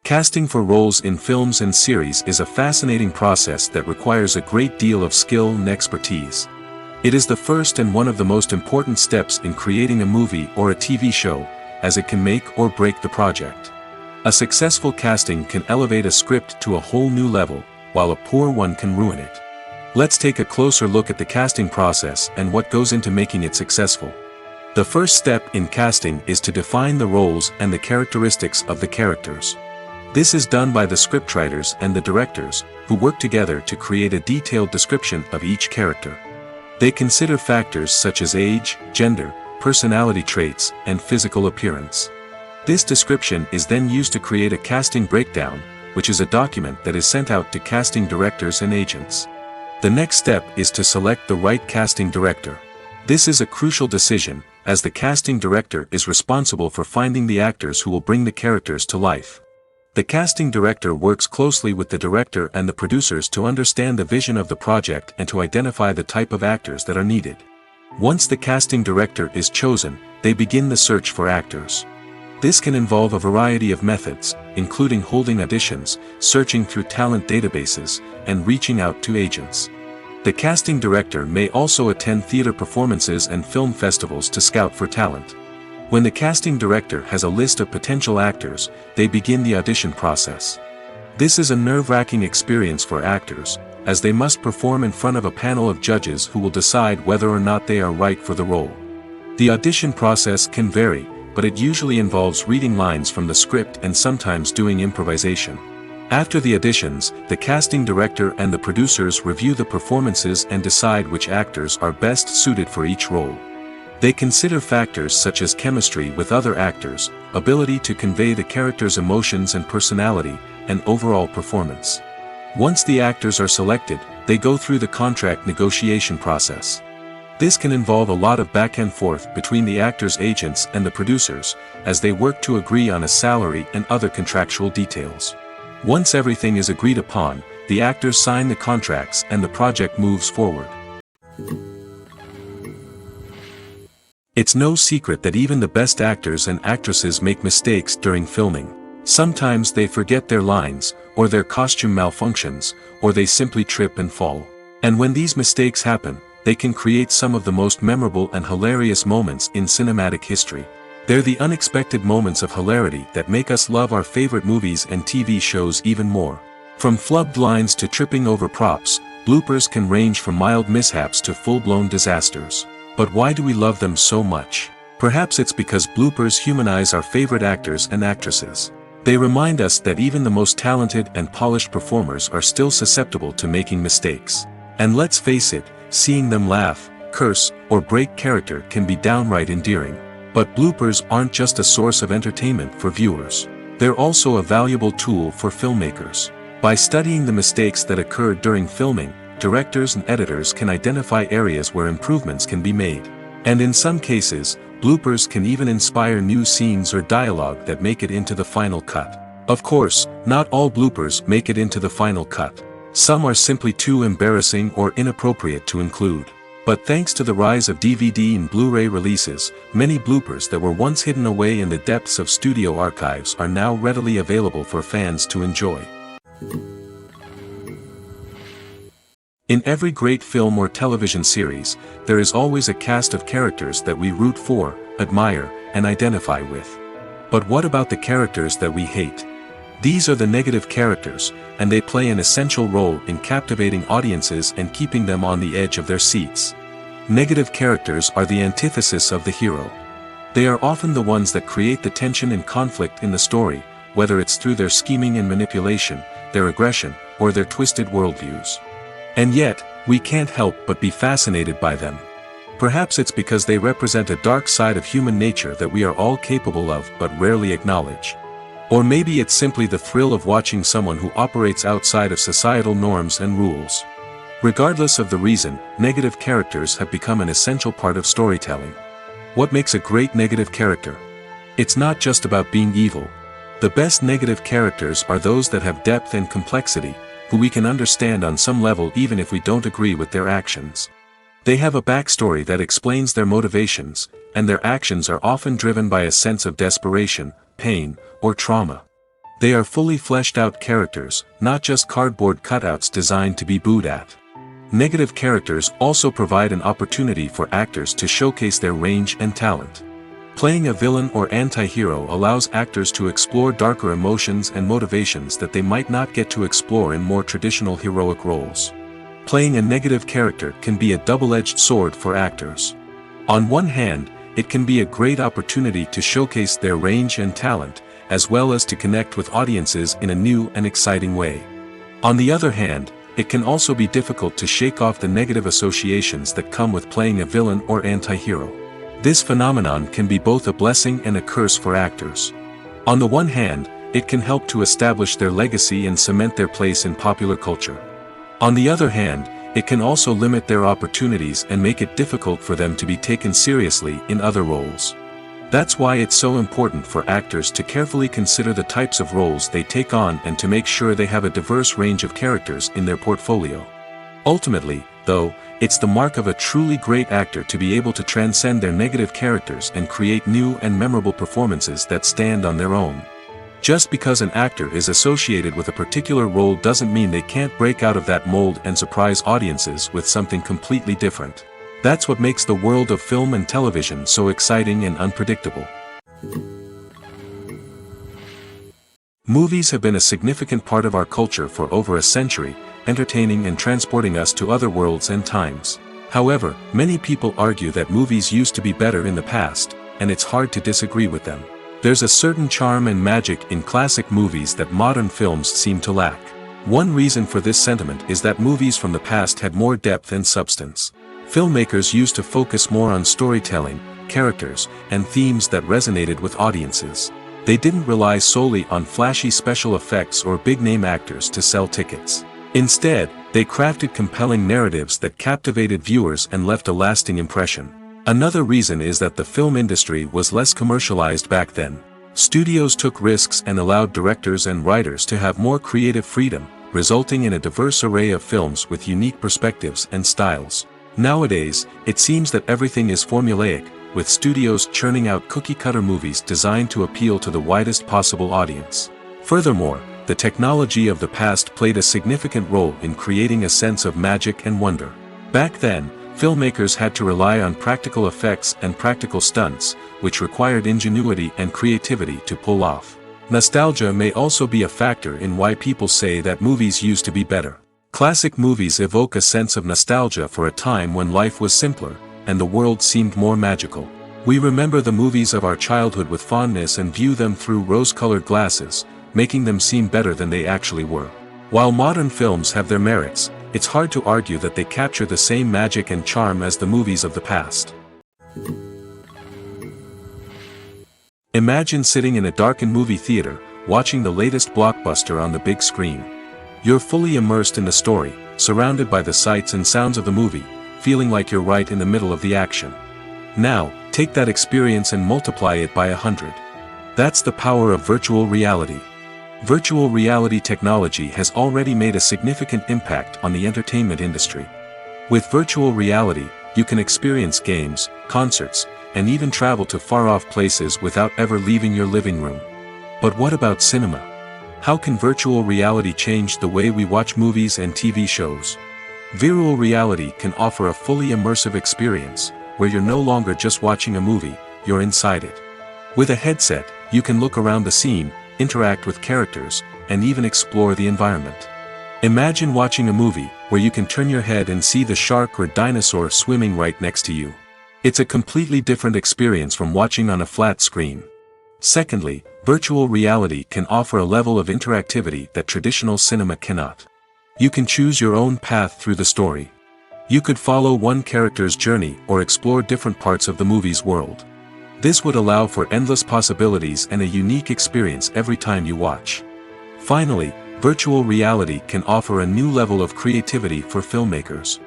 Casting for roles in films and series is a fascinating process that requires a great deal of skill and expertise. It is the first and one of the most important steps in creating a movie or a TV show, as it can make or break the project. A successful casting can elevate a script to a whole new level, while a poor one can ruin it. Let's take a closer look at the casting process and what goes into making it successful. The first step in casting is to define the roles and the characteristics of the characters. This is done by the scriptwriters and the directors, who work together to create a detailed description of each character. They consider factors such as age, gender, personality traits, and physical appearance. This description is then used to create a casting breakdown, which is a document that is sent out to casting directors and agents. The next step is to select the right casting director. This is a crucial decision, as the casting director is responsible for finding the actors who will bring the characters to life. The casting director works closely with the director and the producers to understand the vision of the project and to identify the type of actors that are needed. Once the casting director is chosen, they begin the search for actors. This can involve a variety of methods, including holding auditions, searching through talent databases, and reaching out to agents. The casting director may also attend theater performances and film festivals to scout for talent. When the casting director has a list of potential actors, they begin the audition process. This is a nerve-wracking experience for actors, as they must perform in front of a panel of judges who will decide whether or not they are right for the role. The audition process can vary, but it usually involves reading lines from the script and sometimes doing improvisation. After the auditions, the casting director and the producers review the performances and decide which actors are best suited for each role. They consider factors such as chemistry with other actors, ability to convey the character's emotions and personality, and overall performance. Once the actors are selected, they go through the contract negotiation process. This can involve a lot of back and forth between the actors' agents and the producers, as they work to agree on a salary and other contractual details. Once everything is agreed upon, the actors sign the contracts and the project moves forward. It's no secret that even the best actors and actresses make mistakes during filming. Sometimes they forget their lines, or their costume malfunctions, or they simply trip and fall. And when these mistakes happen, they can create some of the most memorable and hilarious moments in cinematic history. They're the unexpected moments of hilarity that make us love our favorite movies and TV shows even more. From flubbed lines to tripping over props, bloopers can range from mild mishaps to full-blown disasters. But why do we love them so much? Perhaps it's because bloopers humanize our favorite actors and actresses. They remind us that even the most talented and polished performers are still susceptible to making mistakes. And let's face it, seeing them laugh, curse, or break character can be downright endearing. But bloopers aren't just a source of entertainment for viewers. They're also a valuable tool for filmmakers. By studying the mistakes that occurred during filming, directors and editors can identify areas where improvements can be made. And in some cases, bloopers can even inspire new scenes or dialogue that make it into the final cut. Of course, not all bloopers make it into the final cut. Some are simply too embarrassing or inappropriate to include. But thanks to the rise of DVD and Blu-ray releases, many bloopers that were once hidden away in the depths of studio archives are now readily available for fans to enjoy. In every great film or television series, there is always a cast of characters that we root for, admire, and identify with. But what about the characters that we hate? These are the negative characters, and they play an essential role in captivating audiences and keeping them on the edge of their seats. Negative characters are the antithesis of the hero. They are often the ones that create the tension and conflict in the story, whether it's through their scheming and manipulation, their aggression, or their twisted worldviews. And yet, we can't help but be fascinated by them. Perhaps it's because they represent a dark side of human nature that we are all capable of but rarely acknowledge. Or maybe it's simply the thrill of watching someone who operates outside of societal norms and rules. Regardless of the reason, negative characters have become an essential part of storytelling. What makes a great negative character? It's not just about being evil. The best negative characters are those that have depth and complexity, who we can understand on some level even if we don't agree with their actions. They have a backstory that explains their motivations, and their actions are often driven by a sense of desperation, pain, or trauma. They are fully fleshed out characters, not just cardboard cutouts designed to be booed at. Negative characters also provide an opportunity for actors to showcase their range and talent. Playing a villain or anti-hero allows actors to explore darker emotions and motivations that they might not get to explore in more traditional heroic roles. Playing a negative character can be a double-edged sword for actors. On one hand, it can be a great opportunity to showcase their range and talent, as well as to connect with audiences in a new and exciting way. On the other hand, it can also be difficult to shake off the negative associations that come with playing a villain or anti-hero. This phenomenon can be both a blessing and a curse for actors. On the one hand, it can help to establish their legacy and cement their place in popular culture. On the other hand, it can also limit their opportunities and make it difficult for them to be taken seriously in other roles. That's why it's so important for actors to carefully consider the types of roles they take on and to make sure they have a diverse range of characters in their portfolio. Ultimately, though, it's the mark of a truly great actor to be able to transcend their negative characters and create new and memorable performances that stand on their own. Just because an actor is associated with a particular role doesn't mean they can't break out of that mold and surprise audiences with something completely different. That's what makes the world of film and television so exciting and unpredictable. Movies have been a significant part of our culture for over a century, entertaining and transporting us to other worlds and times. However, many people argue that movies used to be better in the past, and it's hard to disagree with them. There's a certain charm and magic in classic movies that modern films seem to lack. One reason for this sentiment is that movies from the past had more depth and substance. Filmmakers used to focus more on storytelling, characters, and themes that resonated with audiences. They didn't rely solely on flashy special effects or big-name actors to sell tickets. Instead, they crafted compelling narratives that captivated viewers and left a lasting impression. Another reason is that the film industry was less commercialized back then. Studios took risks and allowed directors and writers to have more creative freedom, resulting in a diverse array of films with unique perspectives and styles. Nowadays, it seems that everything is formulaic, with studios churning out cookie-cutter movies designed to appeal to the widest possible audience. Furthermore, the technology of the past played a significant role in creating a sense of magic and wonder. Back then, filmmakers had to rely on practical effects and practical stunts, which required ingenuity and creativity to pull off. Nostalgia may also be a factor in why people say that movies used to be better. Classic movies evoke a sense of nostalgia for a time when life was simpler, and the world seemed more magical. We remember the movies of our childhood with fondness and view them through rose-colored glasses, making them seem better than they actually were. While modern films have their merits, it's hard to argue that they capture the same magic and charm as the movies of the past. Imagine sitting in a darkened movie theater, watching the latest blockbuster on the big screen. You're fully immersed in the story, surrounded by the sights and sounds of the movie, feeling like you're right in the middle of the action. Now, take that experience and multiply it by 100. That's the power of virtual reality. Virtual reality technology has already made a significant impact on the entertainment industry. With virtual reality, you can experience games, concerts, and even travel to far-off places without ever leaving your living room. But what about cinema? How can virtual reality change the way we watch movies and TV shows? Virtual reality can offer a fully immersive experience, where you're no longer just watching a movie, you're inside it. With a headset, you can look around the scene, interact with characters, and even explore the environment. Imagine watching a movie where you can turn your head and see the shark or dinosaur swimming right next to you. It's a completely different experience from watching on a flat screen. Secondly, virtual reality can offer a level of interactivity that traditional cinema cannot. You can choose your own path through the story. You could follow one character's journey or explore different parts of the movie's world. This would allow for endless possibilities and a unique experience every time you watch. Finally, virtual reality can offer a new level of creativity for filmmakers.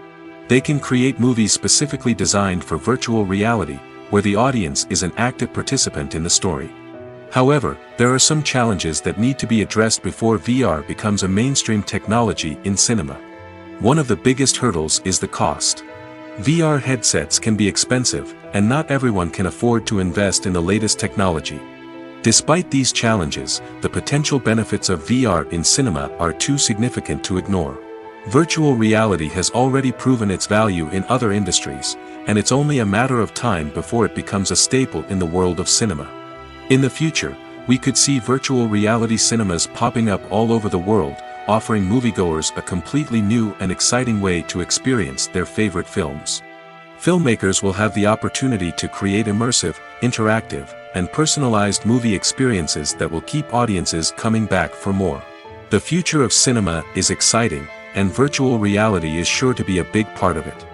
They can create movies specifically designed for virtual reality, where the audience is an active participant in the story. However, there are some challenges that need to be addressed before VR becomes a mainstream technology in cinema. One of the biggest hurdles is the cost. VR headsets can be expensive, and not everyone can afford to invest in the latest technology. Despite these challenges, the potential benefits of VR in cinema are too significant to ignore. Virtual reality has already proven its value in other industries, and it's only a matter of time before it becomes a staple in the world of cinema. In the future, we could see virtual reality cinemas popping up all over the world, offering moviegoers a completely new and exciting way to experience their favorite films. Filmmakers will have the opportunity to create immersive, interactive, and personalized movie experiences that will keep audiences coming back for more. The future of cinema is exciting, and virtual reality is sure to be a big part of it.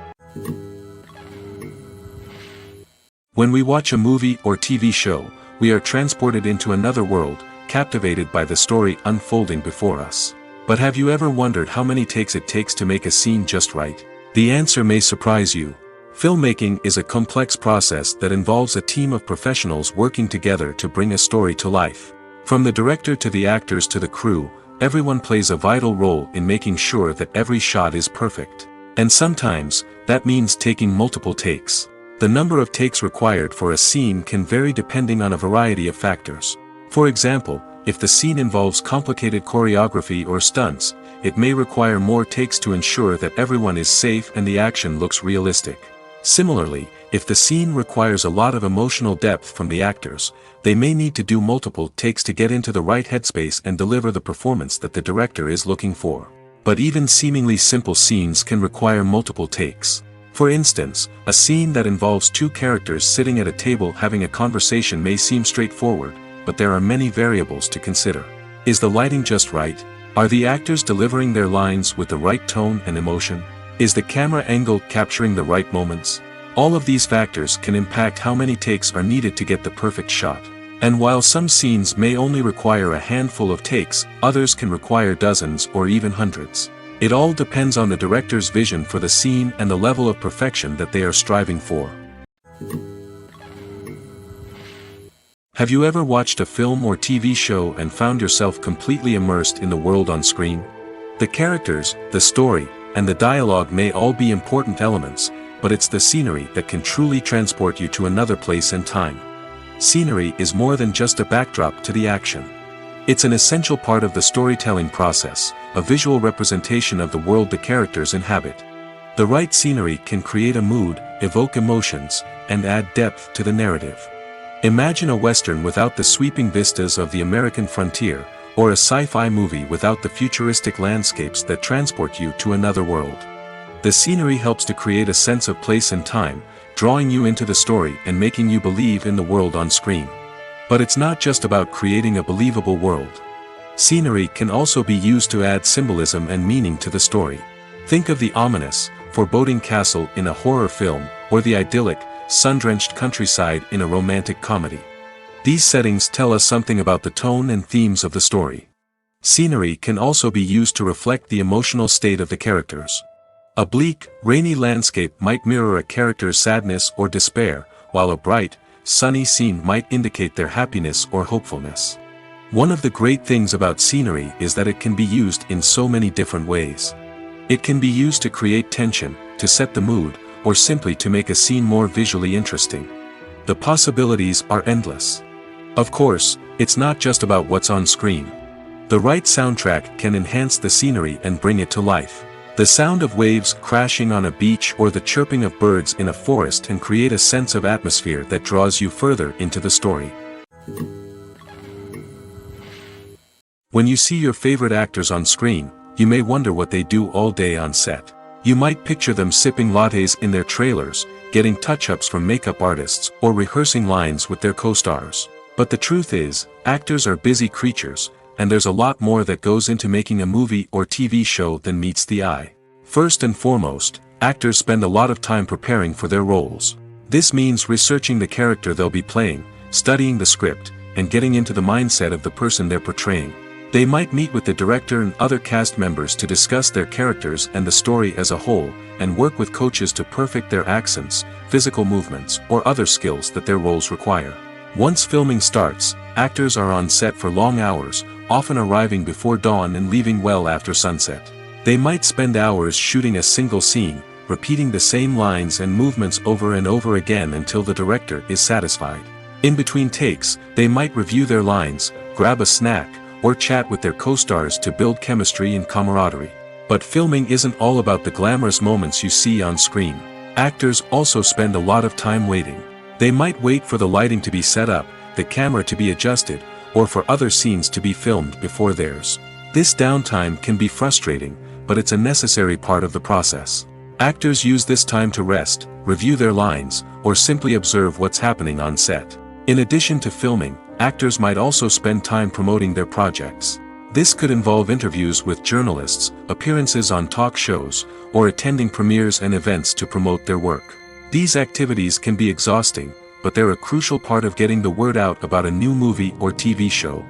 When we watch a movie or TV show, we are transported into another world, captivated by the story unfolding before us. But have you ever wondered how many takes it takes to make a scene just right? The answer may surprise you. Filmmaking is a complex process that involves a team of professionals working together to bring a story to life. From the director to the actors to the crew, everyone plays a vital role in making sure that every shot is perfect. And sometimes, that means taking multiple takes. The number of takes required for a scene can vary depending on a variety of factors. For example, if the scene involves complicated choreography or stunts, it may require more takes to ensure that everyone is safe and the action looks realistic. Similarly, if the scene requires a lot of emotional depth from the actors, they may need to do multiple takes to get into the right headspace and deliver the performance that the director is looking for. But even seemingly simple scenes can require multiple takes. For instance, a scene that involves two characters sitting at a table having a conversation may seem straightforward, but there are many variables to consider. Is the lighting just right? Are the actors delivering their lines with the right tone and emotion? Is the camera angle capturing the right moments? All of these factors can impact how many takes are needed to get the perfect shot. And while some scenes may only require a handful of takes, others can require dozens or even hundreds. It all depends on the director's vision for the scene and the level of perfection that they are striving for. Have you ever watched a film or TV show and found yourself completely immersed in the world on screen? The characters, the story, and the dialogue may all be important elements, but it's the scenery that can truly transport you to another place and time. Scenery is more than just a backdrop to the action. It's an essential part of the storytelling process, a visual representation of the world the characters inhabit. The right scenery can create a mood, evoke emotions, and add depth to the narrative. Imagine a Western without the sweeping vistas of the American frontier, or a sci-fi movie without the futuristic landscapes that transport you to another world. The scenery helps to create a sense of place and time, drawing you into the story and making you believe in the world on screen. But it's not just about creating a believable world. Scenery can also be used to add symbolism and meaning to the story. Think of the ominous, foreboding castle in a horror film, or the idyllic, sun-drenched countryside in a romantic comedy. These settings tell us something about the tone and themes of the story. Scenery can also be used to reflect the emotional state of the characters. A bleak, rainy landscape might mirror a character's sadness or despair, while a bright, sunny scene might indicate their happiness or hopefulness. One of the great things about scenery is that it can be used in so many different ways. It can be used to create tension, to set the mood, or simply to make a scene more visually interesting. The possibilities are endless. Of course, it's not just about what's on screen. The right soundtrack can enhance the scenery and bring it to life. The sound of waves crashing on a beach or the chirping of birds in a forest can create a sense of atmosphere that draws you further into the story. When you see your favorite actors on screen, you may wonder what they do all day on set. You might picture them sipping lattes in their trailers, getting touch-ups from makeup artists, or rehearsing lines with their co-stars. But the truth is, actors are busy creatures, and there's a lot more that goes into making a movie or TV show than meets the eye. First and foremost, actors spend a lot of time preparing for their roles. This means researching the character they'll be playing, studying the script, and getting into the mindset of the person they're portraying. They might meet with the director and other cast members to discuss their characters and the story as a whole, and work with coaches to perfect their accents, physical movements, or other skills that their roles require. Once filming starts, actors are on set for long hours, often arriving before dawn and leaving well after sunset. They might spend hours shooting a single scene, repeating the same lines and movements over and over again until the director is satisfied. In between takes, they might review their lines, grab a snack, or chat with their co-stars to build chemistry and camaraderie. But filming isn't all about the glamorous moments you see on screen. Actors also spend a lot of time waiting. They might wait for the lighting to be set up, the camera to be adjusted, or for other scenes to be filmed before theirs. This downtime can be frustrating, but it's a necessary part of the process. Actors use this time to rest, review their lines, or simply observe what's happening on set. In addition to filming, actors might also spend time promoting their projects. This could involve interviews with journalists, appearances on talk shows, or attending premieres and events to promote their work. These activities can be exhausting, but they're a crucial part of getting the word out about a new movie or TV show.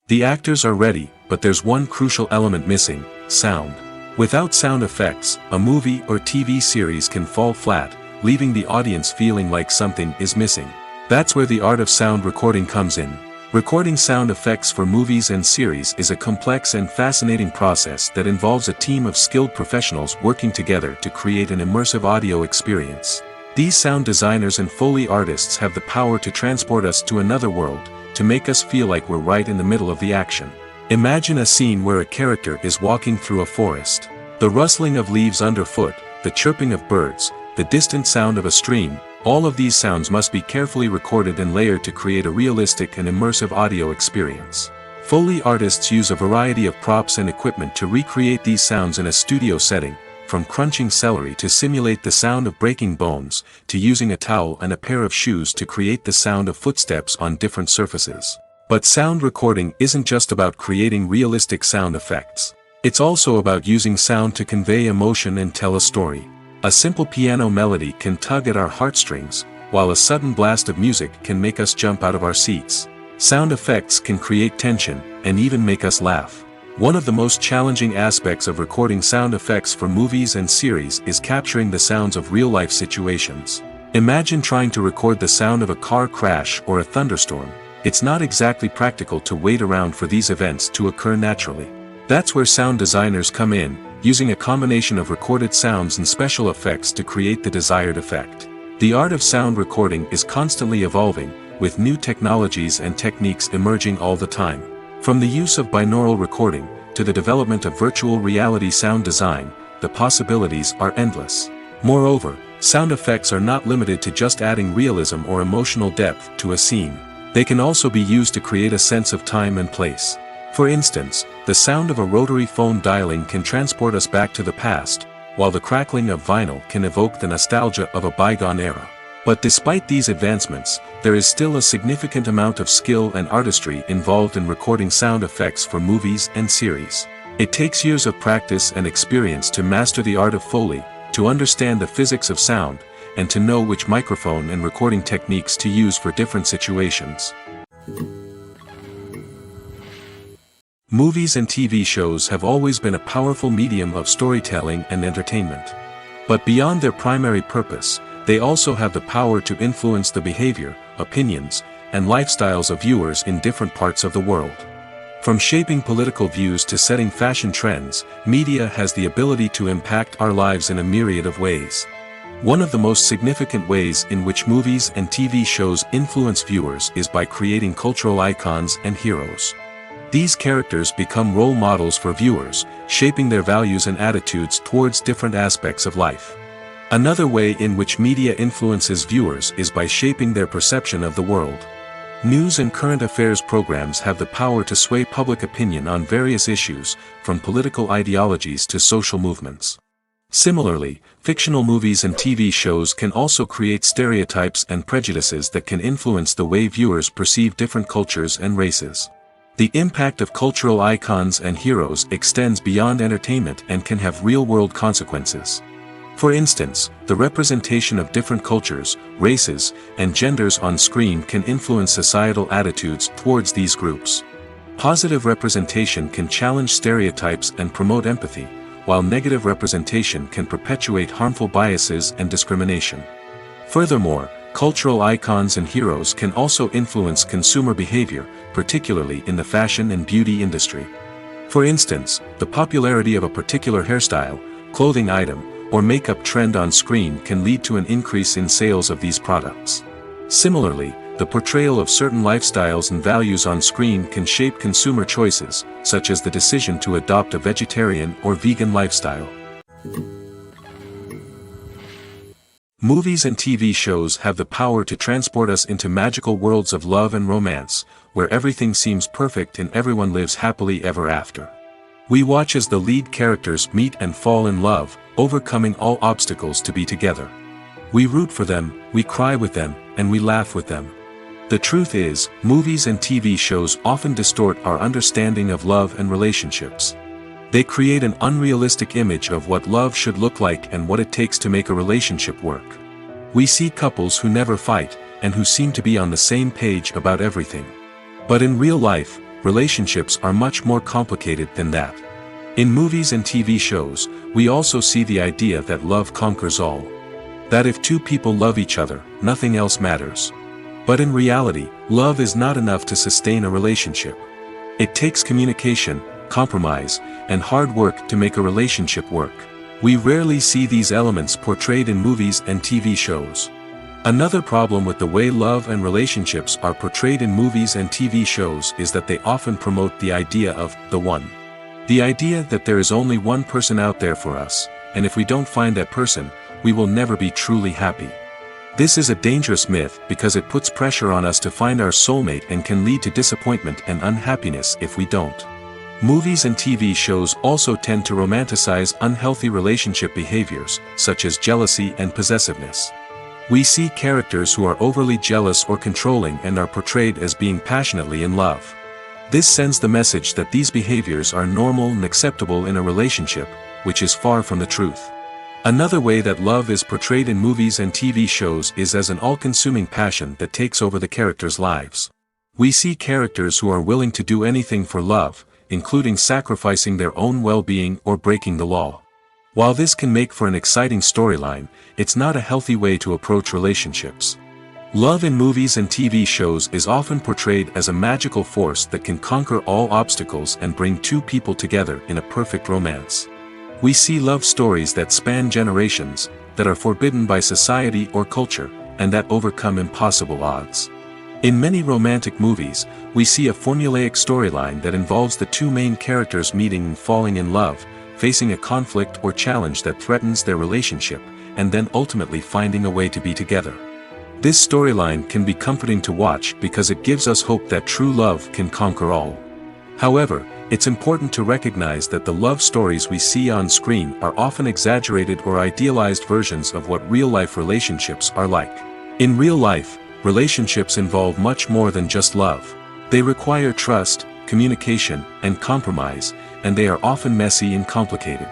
The actors are ready, but there's one crucial element missing: sound. Without sound effects, a movie or TV series can fall flat, leaving the audience feeling like something is missing. That's where the art of sound recording comes in. Recording sound effects for movies and series is a complex and fascinating process that involves a team of skilled professionals working together to create an immersive audio experience. These sound designers and Foley artists have the power to transport us to another world, to make us feel like we're right in the middle of the action. Imagine a scene where a character is walking through a forest. The rustling of leaves underfoot, the chirping of birds, the distant sound of a stream, all of these sounds must be carefully recorded and layered to create a realistic and immersive audio experience. Foley artists use a variety of props and equipment to recreate these sounds in a studio setting, from crunching celery to simulate the sound of breaking bones, to using a towel and a pair of shoes to create the sound of footsteps on different surfaces. But sound recording isn't just about creating realistic sound effects. It's also about using sound to convey emotion and tell a story. A simple piano melody can tug at our heartstrings, while a sudden blast of music can make us jump out of our seats. Sound effects can create tension, and even make us laugh. One of the most challenging aspects of recording sound effects for movies and series is capturing the sounds of real-life situations. Imagine trying to record the sound of a car crash or a thunderstorm. It's not exactly practical to wait around for these events to occur naturally. That's where sound designers come in, using a combination of recorded sounds and special effects to create the desired effect. The art of sound recording is constantly evolving, with new technologies and techniques emerging all the time. From the use of binaural recording, to the development of virtual reality sound design, the possibilities are endless. Moreover, sound effects are not limited to just adding realism or emotional depth to a scene. They can also be used to create a sense of time and place. For instance, the sound of a rotary phone dialing can transport us back to the past, while the crackling of vinyl can evoke the nostalgia of a bygone era. But despite these advancements, there is still a significant amount of skill and artistry involved in recording sound effects for movies and series. It takes years of practice and experience to master the art of Foley, to understand the physics of sound, and to know which microphone and recording techniques to use for different situations. Movies and TV shows have always been a powerful medium of storytelling and entertainment. But beyond their primary purpose, they also have the power to influence the behavior, opinions, and lifestyles of viewers in different parts of the world. From shaping political views to setting fashion trends, media has the ability to impact our lives in a myriad of ways. One of the most significant ways in which movies and TV shows influence viewers is by creating cultural icons and heroes. These characters become role models for viewers, shaping their values and attitudes towards different aspects of life. Another way in which media influences viewers is by shaping their perception of the world. News and current affairs programs have the power to sway public opinion on various issues, from political ideologies to social movements. Similarly, fictional movies and TV shows can also create stereotypes and prejudices that can influence the way viewers perceive different cultures and races. The impact of cultural icons and heroes extends beyond entertainment and can have real-world consequences. For instance, the representation of different cultures, races, and genders on screen can influence societal attitudes towards these groups. Positive representation can challenge stereotypes and promote empathy, while negative representation can perpetuate harmful biases and discrimination. Furthermore, cultural icons and heroes can also influence consumer behavior, particularly in the fashion and beauty industry. For instance, the popularity of a particular hairstyle, clothing item, or makeup trend on screen can lead to an increase in sales of these products. Similarly, the portrayal of certain lifestyles and values on screen can shape consumer choices, such as the decision to adopt a vegetarian or vegan lifestyle. Movies and TV shows have the power to transport us into magical worlds of love and romance, where everything seems perfect and everyone lives happily ever after. We watch as the lead characters meet and fall in love, overcoming all obstacles to be together. We root for them, we cry with them, and we laugh with them. The truth is, movies and TV shows often distort our understanding of love and relationships. They create an unrealistic image of what love should look like and what it takes to make a relationship work. We see couples who never fight, and who seem to be on the same page about everything. But in real life, relationships are much more complicated than that. In movies and TV shows, we also see the idea that love conquers all. That if two people love each other, nothing else matters. But in reality, love is not enough to sustain a relationship. It takes communication, compromise, and hard work to make a relationship work. We rarely see these elements portrayed in movies and TV shows. Another problem with the way love and relationships are portrayed in movies and TV shows is that they often promote the idea of the one. The idea that there is only one person out there for us, and if we don't find that person, we will never be truly happy. This is a dangerous myth because it puts pressure on us to find our soulmate and can lead to disappointment and unhappiness if we don't. Movies and TV shows also tend to romanticize unhealthy relationship behaviors, such as jealousy and possessiveness. We see characters who are overly jealous or controlling and are portrayed as being passionately in love. This sends the message that these behaviors are normal and acceptable in a relationship, which is far from the truth. Another way that love is portrayed in movies and TV shows is as an all-consuming passion that takes over the characters' lives. We see characters who are willing to do anything for love, including sacrificing their own well-being or breaking the law. While this can make for an exciting storyline, it's not a healthy way to approach relationships. Love in movies and TV shows is often portrayed as a magical force that can conquer all obstacles and bring two people together in a perfect romance. We see love stories that span generations, that are forbidden by society or culture, and that overcome impossible odds. In many romantic movies, we see a formulaic storyline that involves the two main characters meeting and falling in love, facing a conflict or challenge that threatens their relationship, and then ultimately finding a way to be together. This storyline can be comforting to watch because it gives us hope that true love can conquer all. However, it's important to recognize that the love stories we see on screen are often exaggerated or idealized versions of what real-life relationships are like. In real life, relationships involve much more than just love. They require trust, communication, and compromise, and they are often messy and complicated.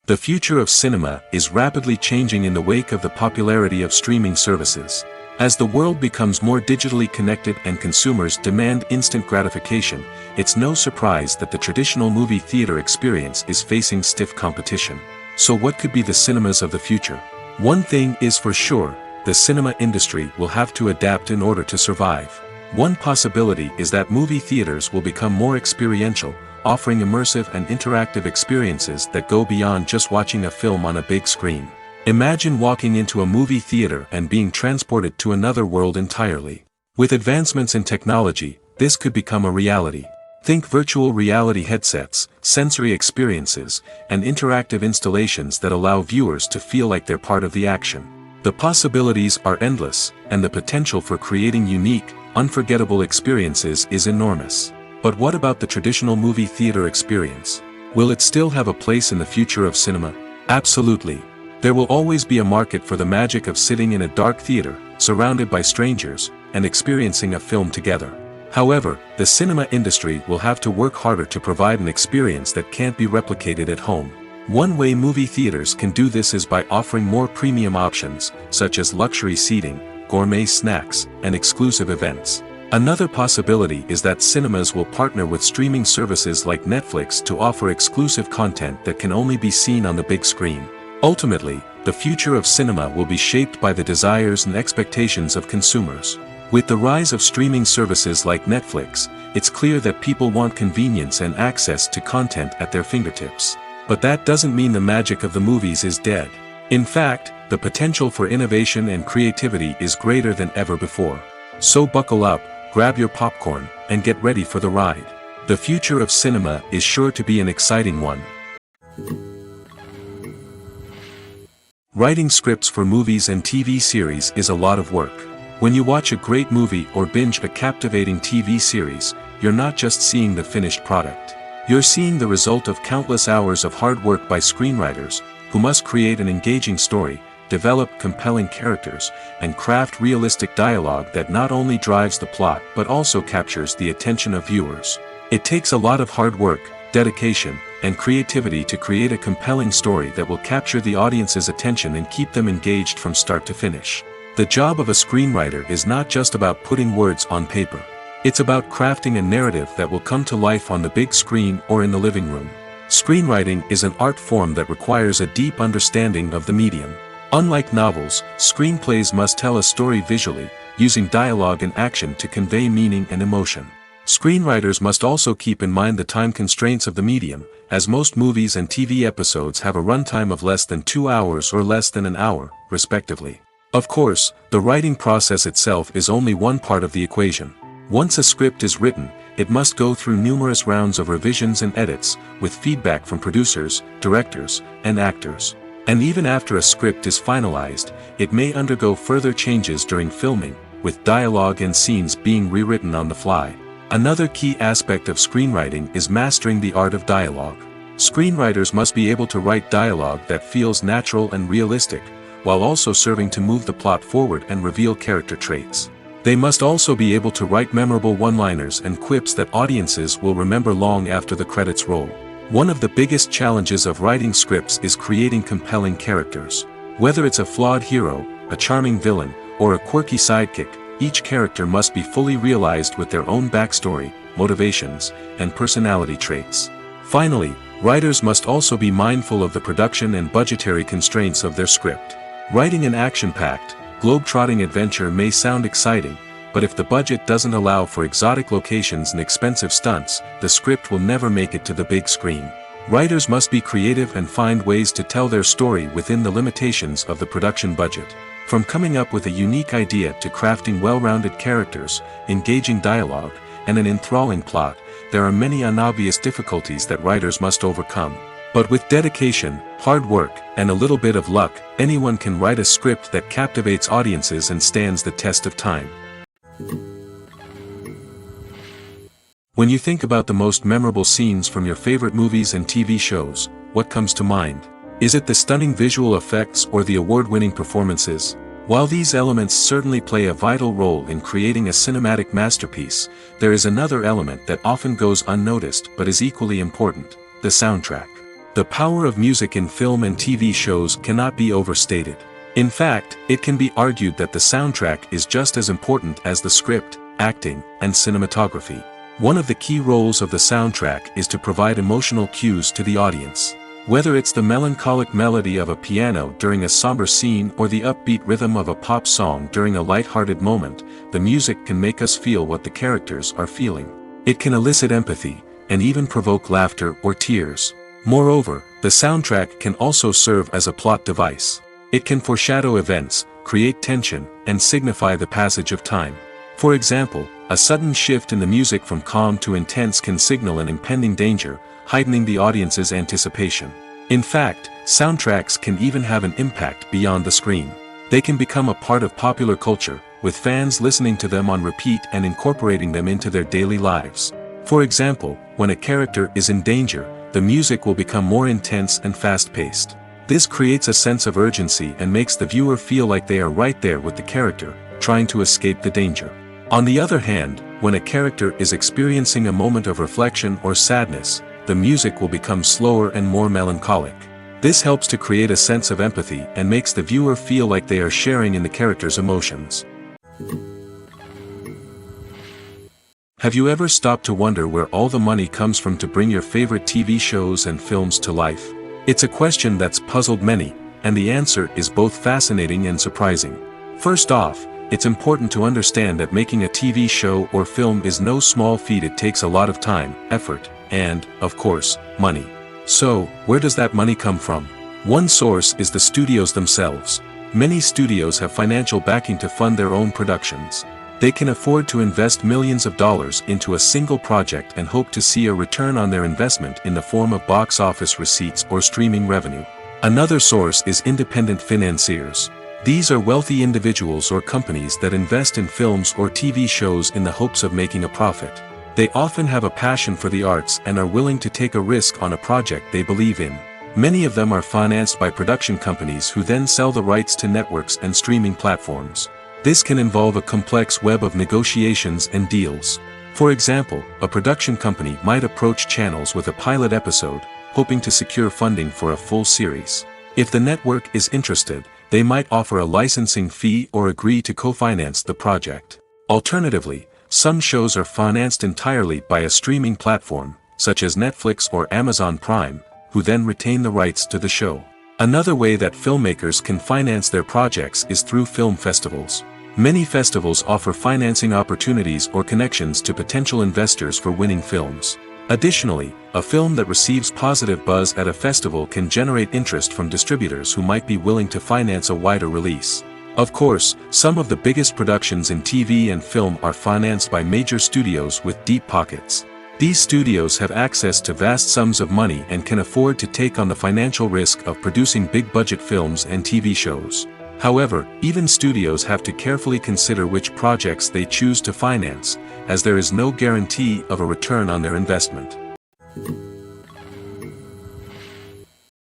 The future of cinema is rapidly changing in the wake of the popularity of streaming services. As the world becomes more digitally connected and consumers demand instant gratification, it's no surprise that the traditional movie theater experience is facing stiff competition. So what could be the cinemas of the future? One thing is for sure, the cinema industry will have to adapt in order to survive. One possibility is that movie theaters will become more experiential, offering immersive and interactive experiences that go beyond just watching a film on a big screen. Imagine walking into a movie theater and being transported to another world entirely. With advancements in technology, this could become a reality. Think virtual reality headsets, sensory experiences, and interactive installations that allow viewers to feel like they're part of the action. The possibilities are endless, and the potential for creating unique, unforgettable experiences is enormous. But what about the traditional movie theater experience? Will it still have a place in the future of cinema? Absolutely. There will always be a market for the magic of sitting in a dark theater, surrounded by strangers, and experiencing a film together. However, the cinema industry will have to work harder to provide an experience that can't be replicated at home. One way movie theaters can do this is by offering more premium options, such as luxury seating, gourmet snacks, and exclusive events. Another possibility is that cinemas will partner with streaming services like Netflix to offer exclusive content that can only be seen on the big screen. Ultimately, the future of cinema will be shaped by the desires and expectations of consumers. With the rise of streaming services like Netflix, it's clear that people want convenience and access to content at their fingertips. But that doesn't mean the magic of the movies is dead. In fact, the potential for innovation and creativity is greater than ever before. So buckle up, grab your popcorn, and get ready for the ride. The future of cinema is sure to be an exciting one. Writing scripts for movies and TV series is a lot of work. When you watch a great movie or binge a captivating TV series, you're not just seeing the finished product. You're seeing the result of countless hours of hard work by screenwriters, who must create an engaging story, develop compelling characters, and craft realistic dialogue that not only drives the plot but also captures the attention of viewers. It takes a lot of hard work, dedication, and creativity to create a compelling story that will capture the audience's attention and keep them engaged from start to finish. The job of a screenwriter is not just about putting words on paper. It's about crafting a narrative that will come to life on the big screen or in the living room. Screenwriting is an art form that requires a deep understanding of the medium. Unlike novels, screenplays must tell a story visually, using dialogue and action to convey meaning and emotion. Screenwriters must also keep in mind the time constraints of the medium, as most movies and TV episodes have a runtime of less than 2 hours or less than an hour, respectively. Of course, the writing process itself is only one part of the equation. Once a script is written, it must go through numerous rounds of revisions and edits, with feedback from producers, directors, and actors. And even after a script is finalized, it may undergo further changes during filming, with dialogue and scenes being rewritten on the fly. Another key aspect of screenwriting is mastering the art of dialogue. Screenwriters must be able to write dialogue that feels natural and realistic, while also serving to move the plot forward and reveal character traits. They must also be able to write memorable one-liners and quips that audiences will remember long after the credits roll. One of the biggest challenges of writing scripts is creating compelling characters. Whether it's a flawed hero, a charming villain, or a quirky sidekick, each character must be fully realized with their own backstory, motivations, and personality traits. Finally, writers must also be mindful of the production and budgetary constraints of their script. Writing an action-packed, globe-trotting adventure may sound exciting, but if the budget doesn't allow for exotic locations and expensive stunts, the script will never make it to the big screen. Writers must be creative and find ways to tell their story within the limitations of the production budget. From coming up with a unique idea to crafting well-rounded characters, engaging dialogue, and an enthralling plot, there are many unobvious difficulties that writers must overcome. But with dedication, hard work, and a little bit of luck, anyone can write a script that captivates audiences and stands the test of time. When you think about the most memorable scenes from your favorite movies and TV shows, what comes to mind? Is it the stunning visual effects or the award-winning performances? While these elements certainly play a vital role in creating a cinematic masterpiece, there is another element that often goes unnoticed but is equally important: the soundtrack. The power of music in film and TV shows cannot be overstated. In fact, it can be argued that the soundtrack is just as important as the script, acting, and cinematography. One of the key roles of the soundtrack is to provide emotional cues to the audience. Whether it's the melancholic melody of a piano during a somber scene or the upbeat rhythm of a pop song during a light-hearted moment, the music can make us feel what the characters are feeling. It can elicit empathy, and even provoke laughter or tears. Moreover, the soundtrack can also serve as a plot device. It can foreshadow events, create tension, and signify the passage of time. For example, a sudden shift in the music from calm to intense can signal an impending danger, heightening the audience's anticipation. In fact, soundtracks can even have an impact beyond the screen. They can become a part of popular culture, with fans listening to them on repeat and incorporating them into their daily lives. For example, when a character is in danger, the music will become more intense and fast-paced. This creates a sense of urgency and makes the viewer feel like they are right there with the character, trying to escape the danger. On the other hand, when a character is experiencing a moment of reflection or sadness, the music will become slower and more melancholic. This helps to create a sense of empathy and makes the viewer feel like they are sharing in the character's emotions. Have you ever stopped to wonder where all the money comes from to bring your favorite TV shows and films to life? It's a question that's puzzled many, and the answer is both fascinating and surprising. First off, It's important to understand that making a TV show or film is no small feat. It takes a lot of time, effort, and, of course, money. So, where does that money come from? One source is the studios themselves. Many studios have financial backing to fund their own productions. They can afford to invest millions of dollars into a single project and hope to see a return on their investment in the form of box office receipts or streaming revenue. Another source is independent financiers. These are wealthy individuals or companies that invest in films or TV shows in the hopes of making a profit. They often have a passion for the arts and are willing to take a risk on a project they believe in. Many of them are financed by production companies who then sell the rights to networks and streaming platforms. This can involve a complex web of negotiations and deals. For example, a production company might approach channels with a pilot episode, hoping to secure funding for a full series. If the network is interested, they might offer a licensing fee or agree to co-finance the project. Alternatively, some shows are financed entirely by a streaming platform, such as Netflix or Amazon Prime, who then retain the rights to the show. Another way that filmmakers can finance their projects is through film festivals. Many festivals offer financing opportunities or connections to potential investors for winning films. Additionally, a film that receives positive buzz at a festival can generate interest from distributors who might be willing to finance a wider release. Of course, some of the biggest productions in TV and film are financed by major studios with deep pockets. These studios have access to vast sums of money and can afford to take on the financial risk of producing big-budget films and TV shows. However, even studios have to carefully consider which projects they choose to finance, as there is no guarantee of a return on their investment.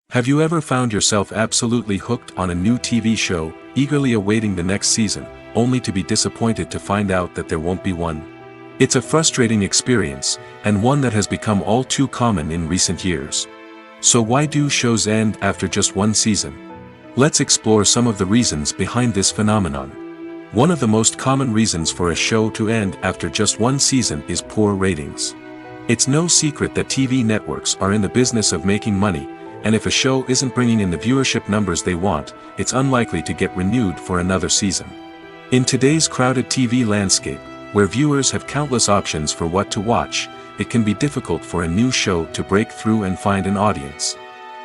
Have you ever found yourself absolutely hooked on a new TV show, eagerly awaiting the next season, only to be disappointed to find out that there won't be one? It's a frustrating experience, and one that has become all too common in recent years. So why do shows end after just one season? Let's explore some of the reasons behind this phenomenon. One of the most common reasons for a show to end after just one season is poor ratings. It's no secret that TV networks are in the business of making money, and if a show isn't bringing in the viewership numbers they want, it's unlikely to get renewed for another season. In today's crowded TV landscape, where viewers have countless options for what to watch, it can be difficult for a new show to break through and find an audience.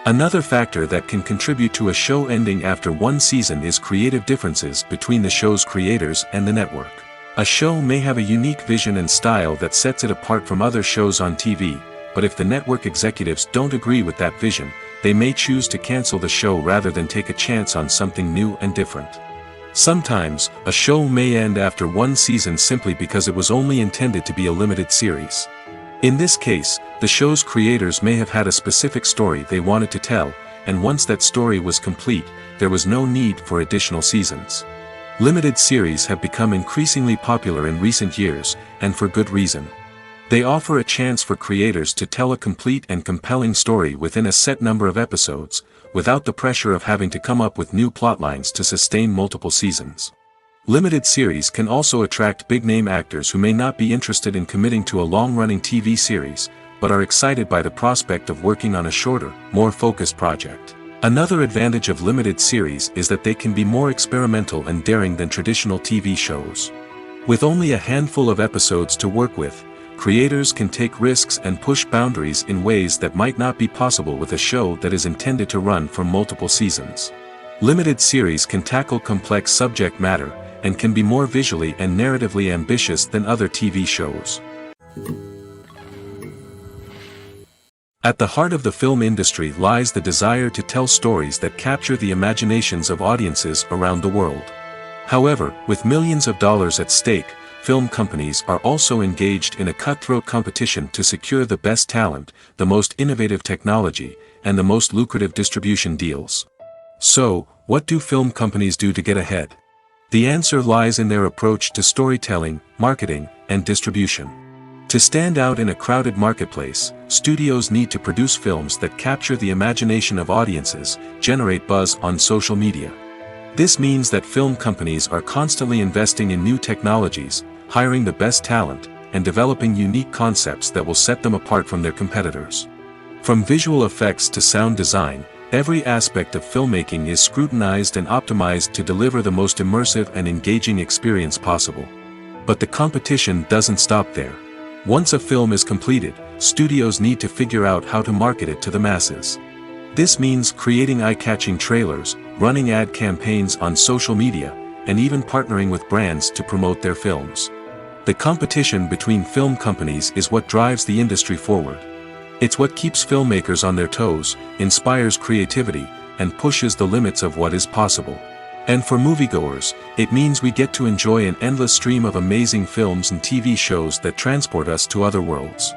Another factor that can contribute to a show ending after one season is creative differences between the show's creators and the network. A show may have a unique vision and style that sets it apart from other shows on TV, but if the network executives don't agree with that vision, they may choose to cancel the show rather than take a chance on something new and different. Sometimes, a show may end after one season simply because it was only intended to be a limited series. In this case, the show's creators may have had a specific story they wanted to tell, and once that story was complete, there was no need for additional seasons. Limited series have become increasingly popular in recent years, and for good reason. They offer a chance for creators to tell a complete and compelling story within a set number of episodes, without the pressure of having to come up with new plotlines to sustain multiple seasons. Limited series can also attract big-name actors who may not be interested in committing to a long-running TV series, but are excited by the prospect of working on a shorter, more focused project. Another advantage of limited series is that they can be more experimental and daring than traditional TV shows. With only a handful of episodes to work with, creators can take risks and push boundaries in ways that might not be possible with a show that is intended to run for multiple seasons. Limited series can tackle complex subject matter, and can be more visually and narratively ambitious than other TV shows. At the heart of the film industry lies the desire to tell stories that capture the imaginations of audiences around the world. However, with millions of dollars at stake, film companies are also engaged in a cutthroat competition to secure the best talent, the most innovative technology, and the most lucrative distribution deals. So, what do film companies do to get ahead? The answer lies in their approach to storytelling, marketing, and distribution. To stand out in a crowded marketplace, studios need to produce films that capture the imagination of audiences, generate buzz on social media. This means that film companies are constantly investing in new technologies, hiring the best talent, and developing unique concepts that will set them apart from their competitors. From visual effects to sound design, Every aspect of filmmaking is scrutinized and optimized to deliver the most immersive and engaging experience possible. But the competition doesn't stop there. Once a film is completed, studios need to figure out how to market it to the masses. This means creating eye-catching trailers, running ad campaigns on social media, and even partnering with brands to promote their films. The competition between film companies is what drives the industry forward. It's what keeps filmmakers on their toes, inspires creativity, and pushes the limits of what is possible. And for moviegoers, it means we get to enjoy an endless stream of amazing films and TV shows that transport us to other worlds.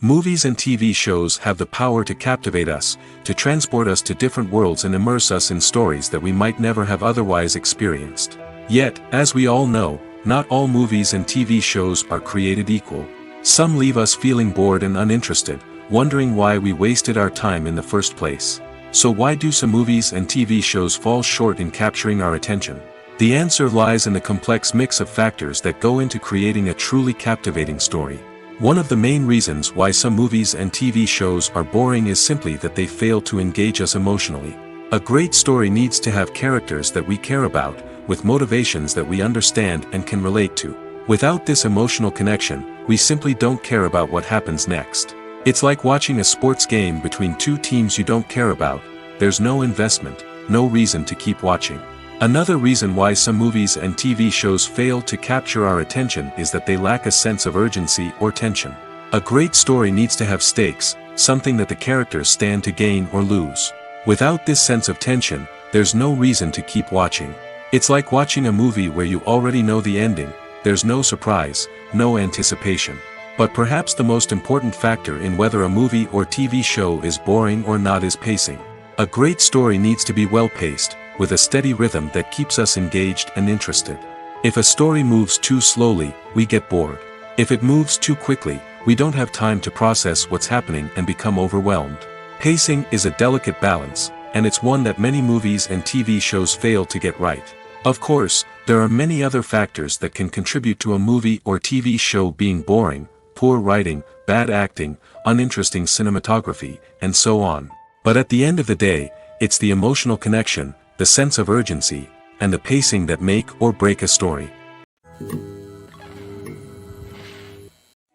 Movies and TV shows have the power to captivate us, to transport us to different worlds and immerse us in stories that we might never have otherwise experienced. Yet, as we all know, not all movies and TV shows are created equal. Some leave us feeling bored and uninterested, wondering why we wasted our time in the first place. So why do some movies and TV shows fall short in capturing our attention? The answer lies in the complex mix of factors that go into creating a truly captivating story. One of the main reasons why some movies and TV shows are boring is simply that they fail to engage us emotionally. A great story needs to have characters that we care about, with motivations that we understand and can relate to. Without this emotional connection, we simply don't care about what happens next. It's like watching a sports game between two teams you don't care about. There's no investment, no reason to keep watching. Another reason why some movies and TV shows fail to capture our attention is that they lack a sense of urgency or tension. A great story needs to have stakes, something that the characters stand to gain or lose. Without this sense of tension, there's no reason to keep watching. It's like watching a movie where you already know the ending. There's no surprise, no anticipation. But perhaps the most important factor in whether a movie or TV show is boring or not is pacing. A great story needs to be well-paced, with a steady rhythm that keeps us engaged and interested. If a story moves too slowly, we get bored. If it moves too quickly, we don't have time to process what's happening and become overwhelmed. Pacing is a delicate balance, and it's one that many movies and TV shows fail to get right. Of course, there are many other factors that can contribute to a movie or TV show being boring: poor writing, bad acting, uninteresting cinematography, and so on. But at the end of the day, it's the emotional connection, the sense of urgency, and the pacing that make or break a story.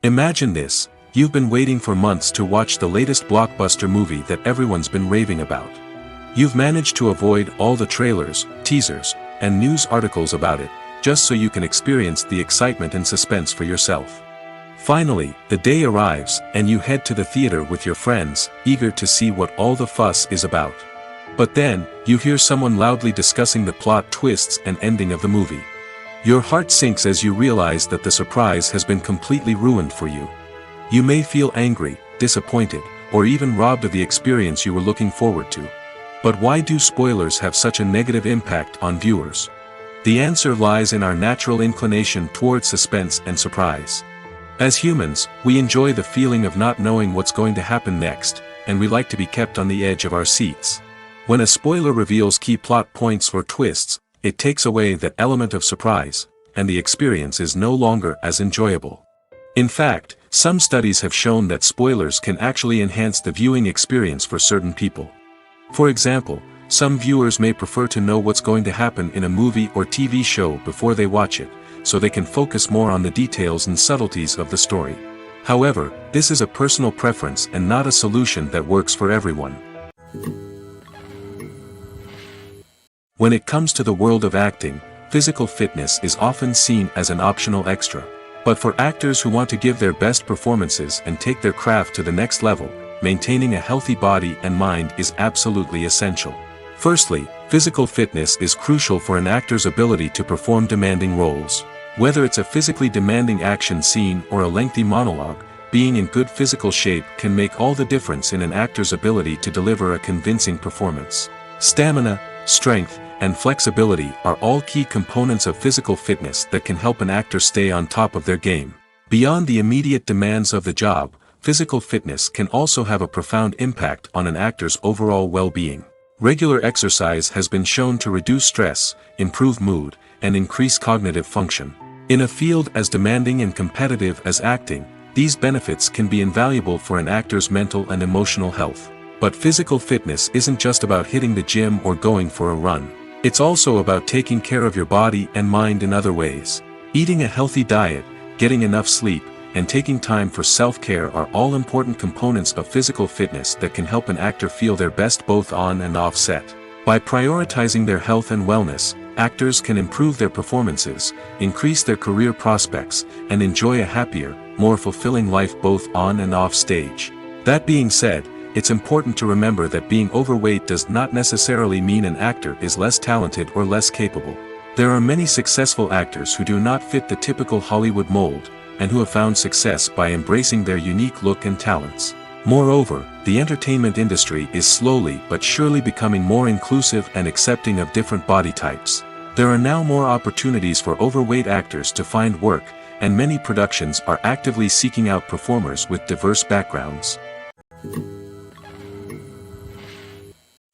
Imagine this: you've been waiting for months to watch the latest blockbuster movie that everyone's been raving about. You've managed to avoid all the trailers, teasers, and news articles about it, just so you can experience the excitement and suspense for yourself. Finally, the day arrives, and you head to the theater with your friends, eager to see what all the fuss is about. But then, you hear someone loudly discussing the plot twists and ending of the movie. Your heart sinks as you realize that the surprise has been completely ruined for you. You may feel angry, disappointed, or even robbed of the experience you were looking forward to. But why do spoilers have such a negative impact on viewers? The answer lies in our natural inclination towards suspense and surprise. As humans, we enjoy the feeling of not knowing what's going to happen next, and we like to be kept on the edge of our seats. When a spoiler reveals key plot points or twists, it takes away that element of surprise, and the experience is no longer as enjoyable. In fact, some studies have shown that spoilers can actually enhance the viewing experience for certain people. For example, some viewers may prefer to know what's going to happen in a movie or TV show before they watch it, so they can focus more on the details and subtleties of the story. However, this is a personal preference and not a solution that works for everyone. When it comes to the world of acting, physical fitness is often seen as an optional extra. But for actors who want to give their best performances and take their craft to the next level, maintaining a healthy body and mind is absolutely essential. Firstly, physical fitness is crucial for an actor's ability to perform demanding roles. Whether it's a physically demanding action scene or a lengthy monologue, being in good physical shape can make all the difference in an actor's ability to deliver a convincing performance. Stamina, strength, and flexibility are all key components of physical fitness that can help an actor stay on top of their game. Beyond the immediate demands of the job, physical fitness can also have a profound impact on an actor's overall well-being. Regular exercise has been shown to reduce stress, improve mood, and increase cognitive function. In a field as demanding and competitive as acting, These benefits can be invaluable for an actor's mental and emotional health. But physical fitness isn't just about hitting the gym or going for a run. It's also about taking care of your body and mind in other ways. Eating a healthy diet, getting enough sleep, and taking time for self-care are all important components of physical fitness that can help an actor feel their best both on and off set. By prioritizing their health and wellness, actors can improve their performances, increase their career prospects, and enjoy a happier, more fulfilling life both on and off stage. That being said, it's important to remember that being overweight does not necessarily mean an actor is less talented or less capable. There are many successful actors who do not fit the typical Hollywood mold, and who have found success by embracing their unique look and talents. Moreover, the entertainment industry is slowly but surely becoming more inclusive and accepting of different body types. There are now more opportunities for overweight actors to find work, and many productions are actively seeking out performers with diverse backgrounds.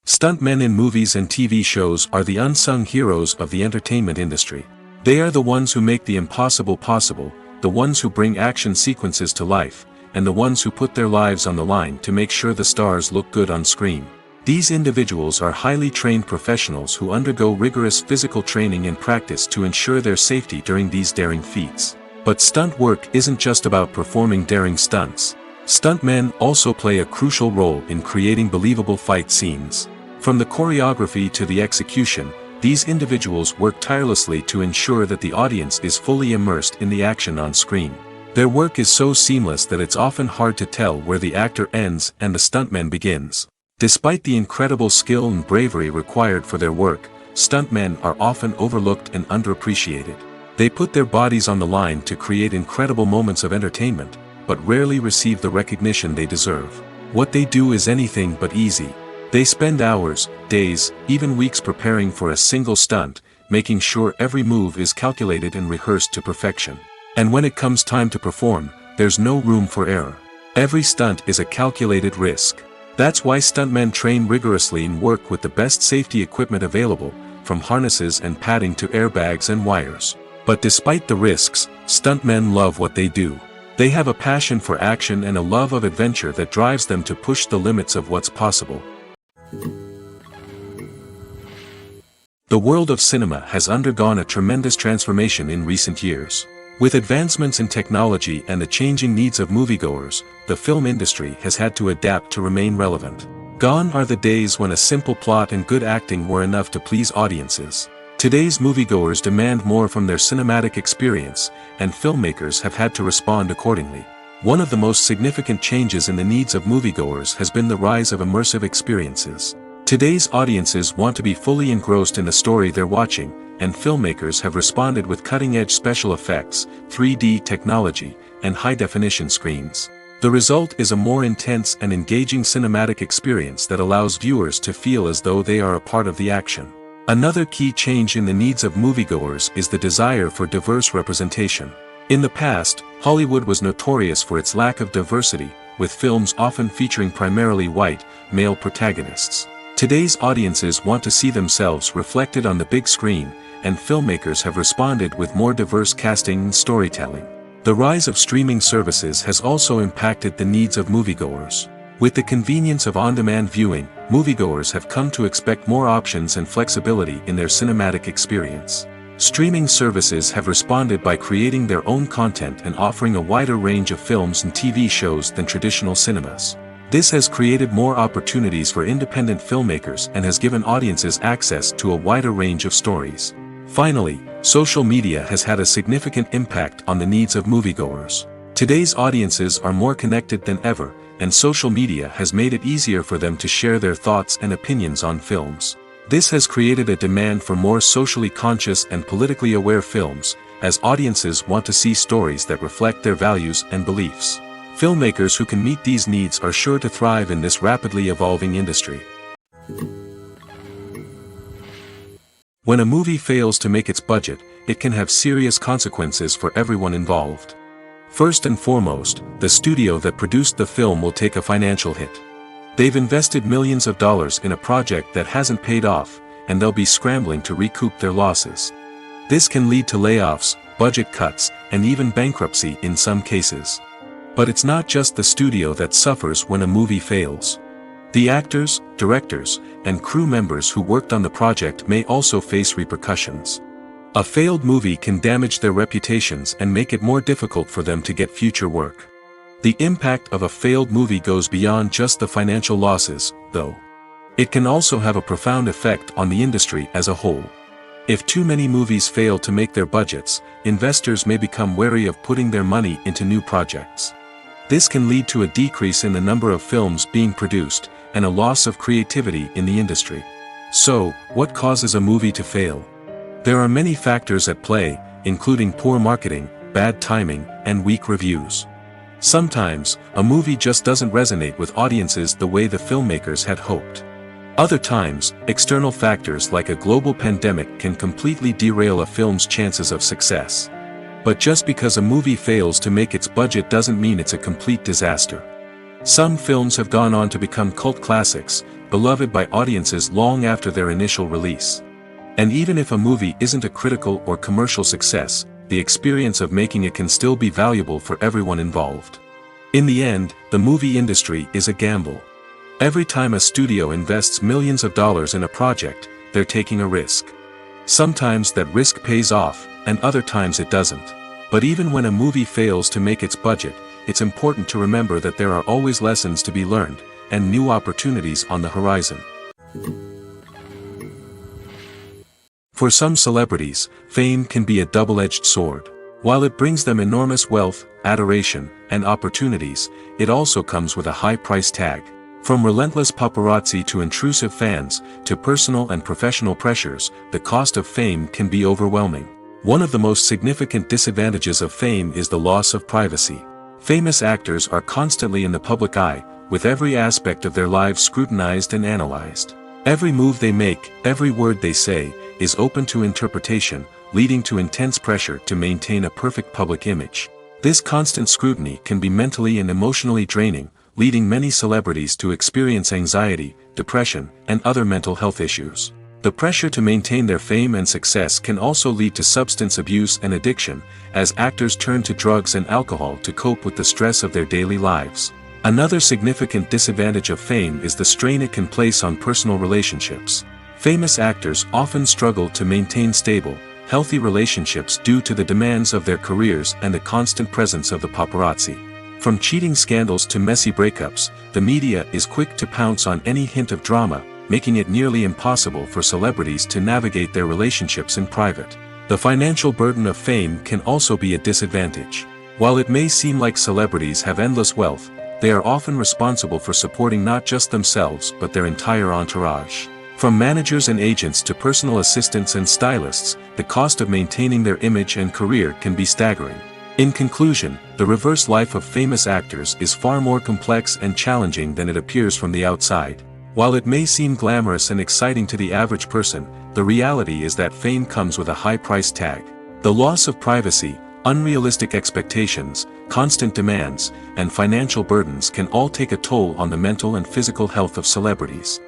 Stuntmen in movies and TV shows are the unsung heroes of the entertainment industry. They are the ones who make the impossible possible, the ones who bring action sequences to life, and the ones who put their lives on the line to make sure the stars look good on screen. These individuals are highly trained professionals who undergo rigorous physical training and practice to ensure their safety during these daring feats. But stunt work isn't just about performing daring stunts. Stuntmen also play a crucial role in creating believable fight scenes. From the choreography to the execution, these individuals work tirelessly to ensure that the audience is fully immersed in the action on screen. Their work is so seamless that it's often hard to tell where the actor ends and the stuntman begins. Despite the incredible skill and bravery required for their work, stuntmen are often overlooked and underappreciated. They put their bodies on the line to create incredible moments of entertainment, but rarely receive the recognition they deserve. What they do is anything but easy. They spend hours, days, even weeks preparing for a single stunt, making sure every move is calculated and rehearsed to perfection. And when it comes time to perform, there's no room for error. Every stunt is a calculated risk. That's why stuntmen train rigorously and work with the best safety equipment available, from harnesses and padding to airbags and wires. But despite the risks, stuntmen love what they do. They have a passion for action and a love of adventure that drives them to push the limits of what's possible. The world of cinema has undergone a tremendous transformation in recent years. With advancements in technology and the changing needs of moviegoers, the film industry has had to adapt to remain relevant. Gone are the days when a simple plot and good acting were enough to please audiences. Today's moviegoers demand more from their cinematic experience, and filmmakers have had to respond accordingly. One of the most significant changes in the needs of moviegoers has been the rise of immersive experiences. Today's audiences want to be fully engrossed in the story they're watching, and filmmakers have responded with cutting-edge special effects, 3D technology, and high-definition screens. The result is a more intense and engaging cinematic experience that allows viewers to feel as though they are a part of the action. Another key change in the needs of moviegoers is the desire for diverse representation. In the past, Hollywood was notorious for its lack of diversity, with films often featuring primarily white, male protagonists. Today's audiences want to see themselves reflected on the big screen, and filmmakers have responded with more diverse casting and storytelling. The rise of streaming services has also impacted the needs of moviegoers. With the convenience of on-demand viewing, moviegoers have come to expect more options and flexibility in their cinematic experience. Streaming services have responded by creating their own content and offering a wider range of films and TV shows than traditional cinemas. This has created more opportunities for independent filmmakers and has given audiences access to a wider range of stories. Finally, social media has had a significant impact on the needs of moviegoers. Today's audiences are more connected than ever, and social media has made it easier for them to share their thoughts and opinions on films. This has created a demand for more socially conscious and politically aware films, as audiences want to see stories that reflect their values and beliefs. Filmmakers who can meet these needs are sure to thrive in this rapidly evolving industry. When a movie fails to make its budget, it can have serious consequences for everyone involved. First and foremost, the studio that produced the film will take a financial hit. They've invested millions of dollars in a project that hasn't paid off, and they'll be scrambling to recoup their losses. This can lead to layoffs, budget cuts, and even bankruptcy in some cases. But it's not just the studio that suffers when a movie fails. The actors, directors, and crew members who worked on the project may also face repercussions. A failed movie can damage their reputations and make it more difficult for them to get future work. The impact of a failed movie goes beyond just the financial losses, though. It can also have a profound effect on the industry as a whole. If too many movies fail to make their budgets, investors may become wary of putting their money into new projects. This can lead to a decrease in the number of films being produced, and a loss of creativity in the industry. So, what causes a movie to fail? There are many factors at play, including poor marketing, bad timing, and weak reviews. Sometimes, a movie just doesn't resonate with audiences the way the filmmakers had hoped. Other times, external factors like a global pandemic can completely derail a film's chances of success. But just because a movie fails to make its budget doesn't mean it's a complete disaster. Some films have gone on to become cult classics, beloved by audiences long after their initial release. And even if a movie isn't a critical or commercial success, the experience of making it can still be valuable for everyone involved. In the end, the movie industry is a gamble. Every time a studio invests millions of dollars in a project, they're taking a risk. Sometimes that risk pays off, and other times it doesn't. But even when a movie fails to make its budget, it's important to remember that there are always lessons to be learned, and new opportunities on the horizon. For some celebrities, fame can be a double-edged sword. While it brings them enormous wealth, adoration, and opportunities, it also comes with a high price tag. From relentless paparazzi to intrusive fans, to personal and professional pressures, the cost of fame can be overwhelming. One of the most significant disadvantages of fame is the loss of privacy. Famous actors are constantly in the public eye, with every aspect of their lives scrutinized and analyzed. Every move they make, every word they say, is open to interpretation, leading to intense pressure to maintain a perfect public image. This constant scrutiny can be mentally and emotionally draining, leading many celebrities to experience anxiety, depression, and other mental health issues. The pressure to maintain their fame and success can also lead to substance abuse and addiction, as actors turn to drugs and alcohol to cope with the stress of their daily lives. Another significant disadvantage of fame is the strain it can place on personal relationships. Famous actors often struggle to maintain stable, healthy relationships due to the demands of their careers and the constant presence of the paparazzi. From cheating scandals to messy breakups, the media is quick to pounce on any hint of drama, making it nearly impossible for celebrities to navigate their relationships in private. The financial burden of fame can also be a disadvantage. While it may seem like celebrities have endless wealth, they are often responsible for supporting not just themselves but their entire entourage. From managers and agents to personal assistants and stylists, the cost of maintaining their image and career can be staggering. In conclusion, the reverse life of famous actors is far more complex and challenging than it appears from the outside. While it may seem glamorous and exciting to the average person, the reality is that fame comes with a high price tag. The loss of privacy, unrealistic expectations, constant demands, and financial burdens can all take a toll on the mental and physical health of celebrities.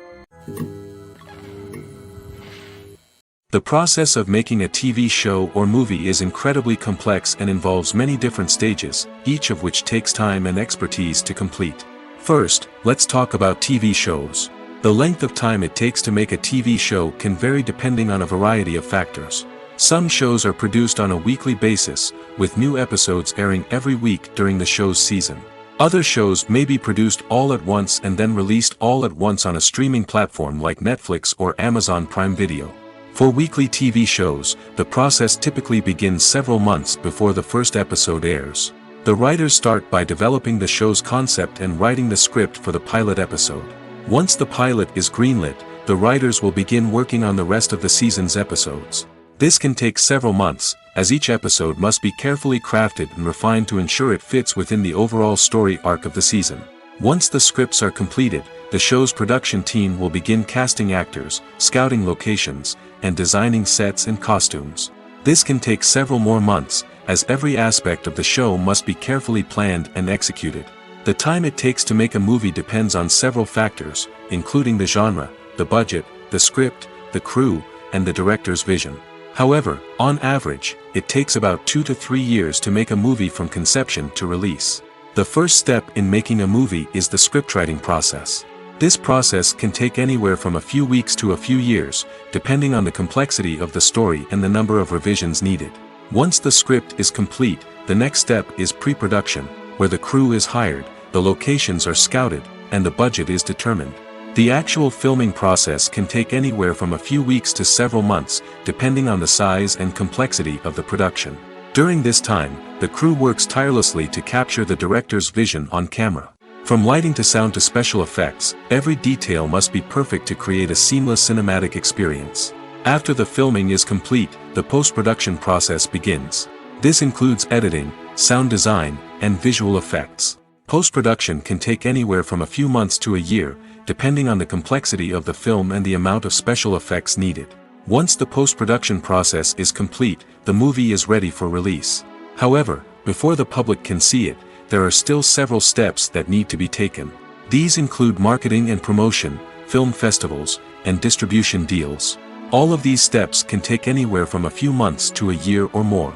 The process of making a TV show or movie is incredibly complex and involves many different stages, each of which takes time and expertise to complete. First, let's talk about TV shows. The length of time it takes to make a TV show can vary depending on a variety of factors. Some shows are produced on a weekly basis, with new episodes airing every week during the show's season. Other shows may be produced all at once and then released all at once on a streaming platform like Netflix or Amazon Prime Video. For weekly TV shows, the process typically begins several months before the first episode airs. The writers start by developing the show's concept and writing the script for the pilot episode. Once the pilot is greenlit, the writers will begin working on the rest of the season's episodes. This can take several months, as each episode must be carefully crafted and refined to ensure it fits within the overall story arc of the season. Once the scripts are completed, the show's production team will begin casting actors, scouting locations, and designing sets and costumes. This can take several more months, as every aspect of the show must be carefully planned and executed. The time it takes to make a movie depends on several factors, including the genre, the budget, the script, the crew, and the director's vision. However, on average, it takes about 2 to 3 years to make a movie from conception to release. The first step in making a movie is the scriptwriting process. This process can take anywhere from a few weeks to a few years, depending on the complexity of the story and the number of revisions needed. Once the script is complete, the next step is pre-production, where the crew is hired, the locations are scouted, and the budget is determined. The actual filming process can take anywhere from a few weeks to several months, depending on the size and complexity of the production. During this time, the crew works tirelessly to capture the director's vision on camera. From lighting to sound to special effects, every detail must be perfect to create a seamless cinematic experience. After the filming is complete, the post-production process begins. This includes editing, sound design, and visual effects. Post-production can take anywhere from a few months to a year, depending on the complexity of the film and the amount of special effects needed. Once the post-production process is complete, the movie is ready for release. However, before the public can see it, there are still several steps that need to be taken. These include marketing and promotion, film festivals, and distribution deals. All of these steps can take anywhere from a few months to a year or more.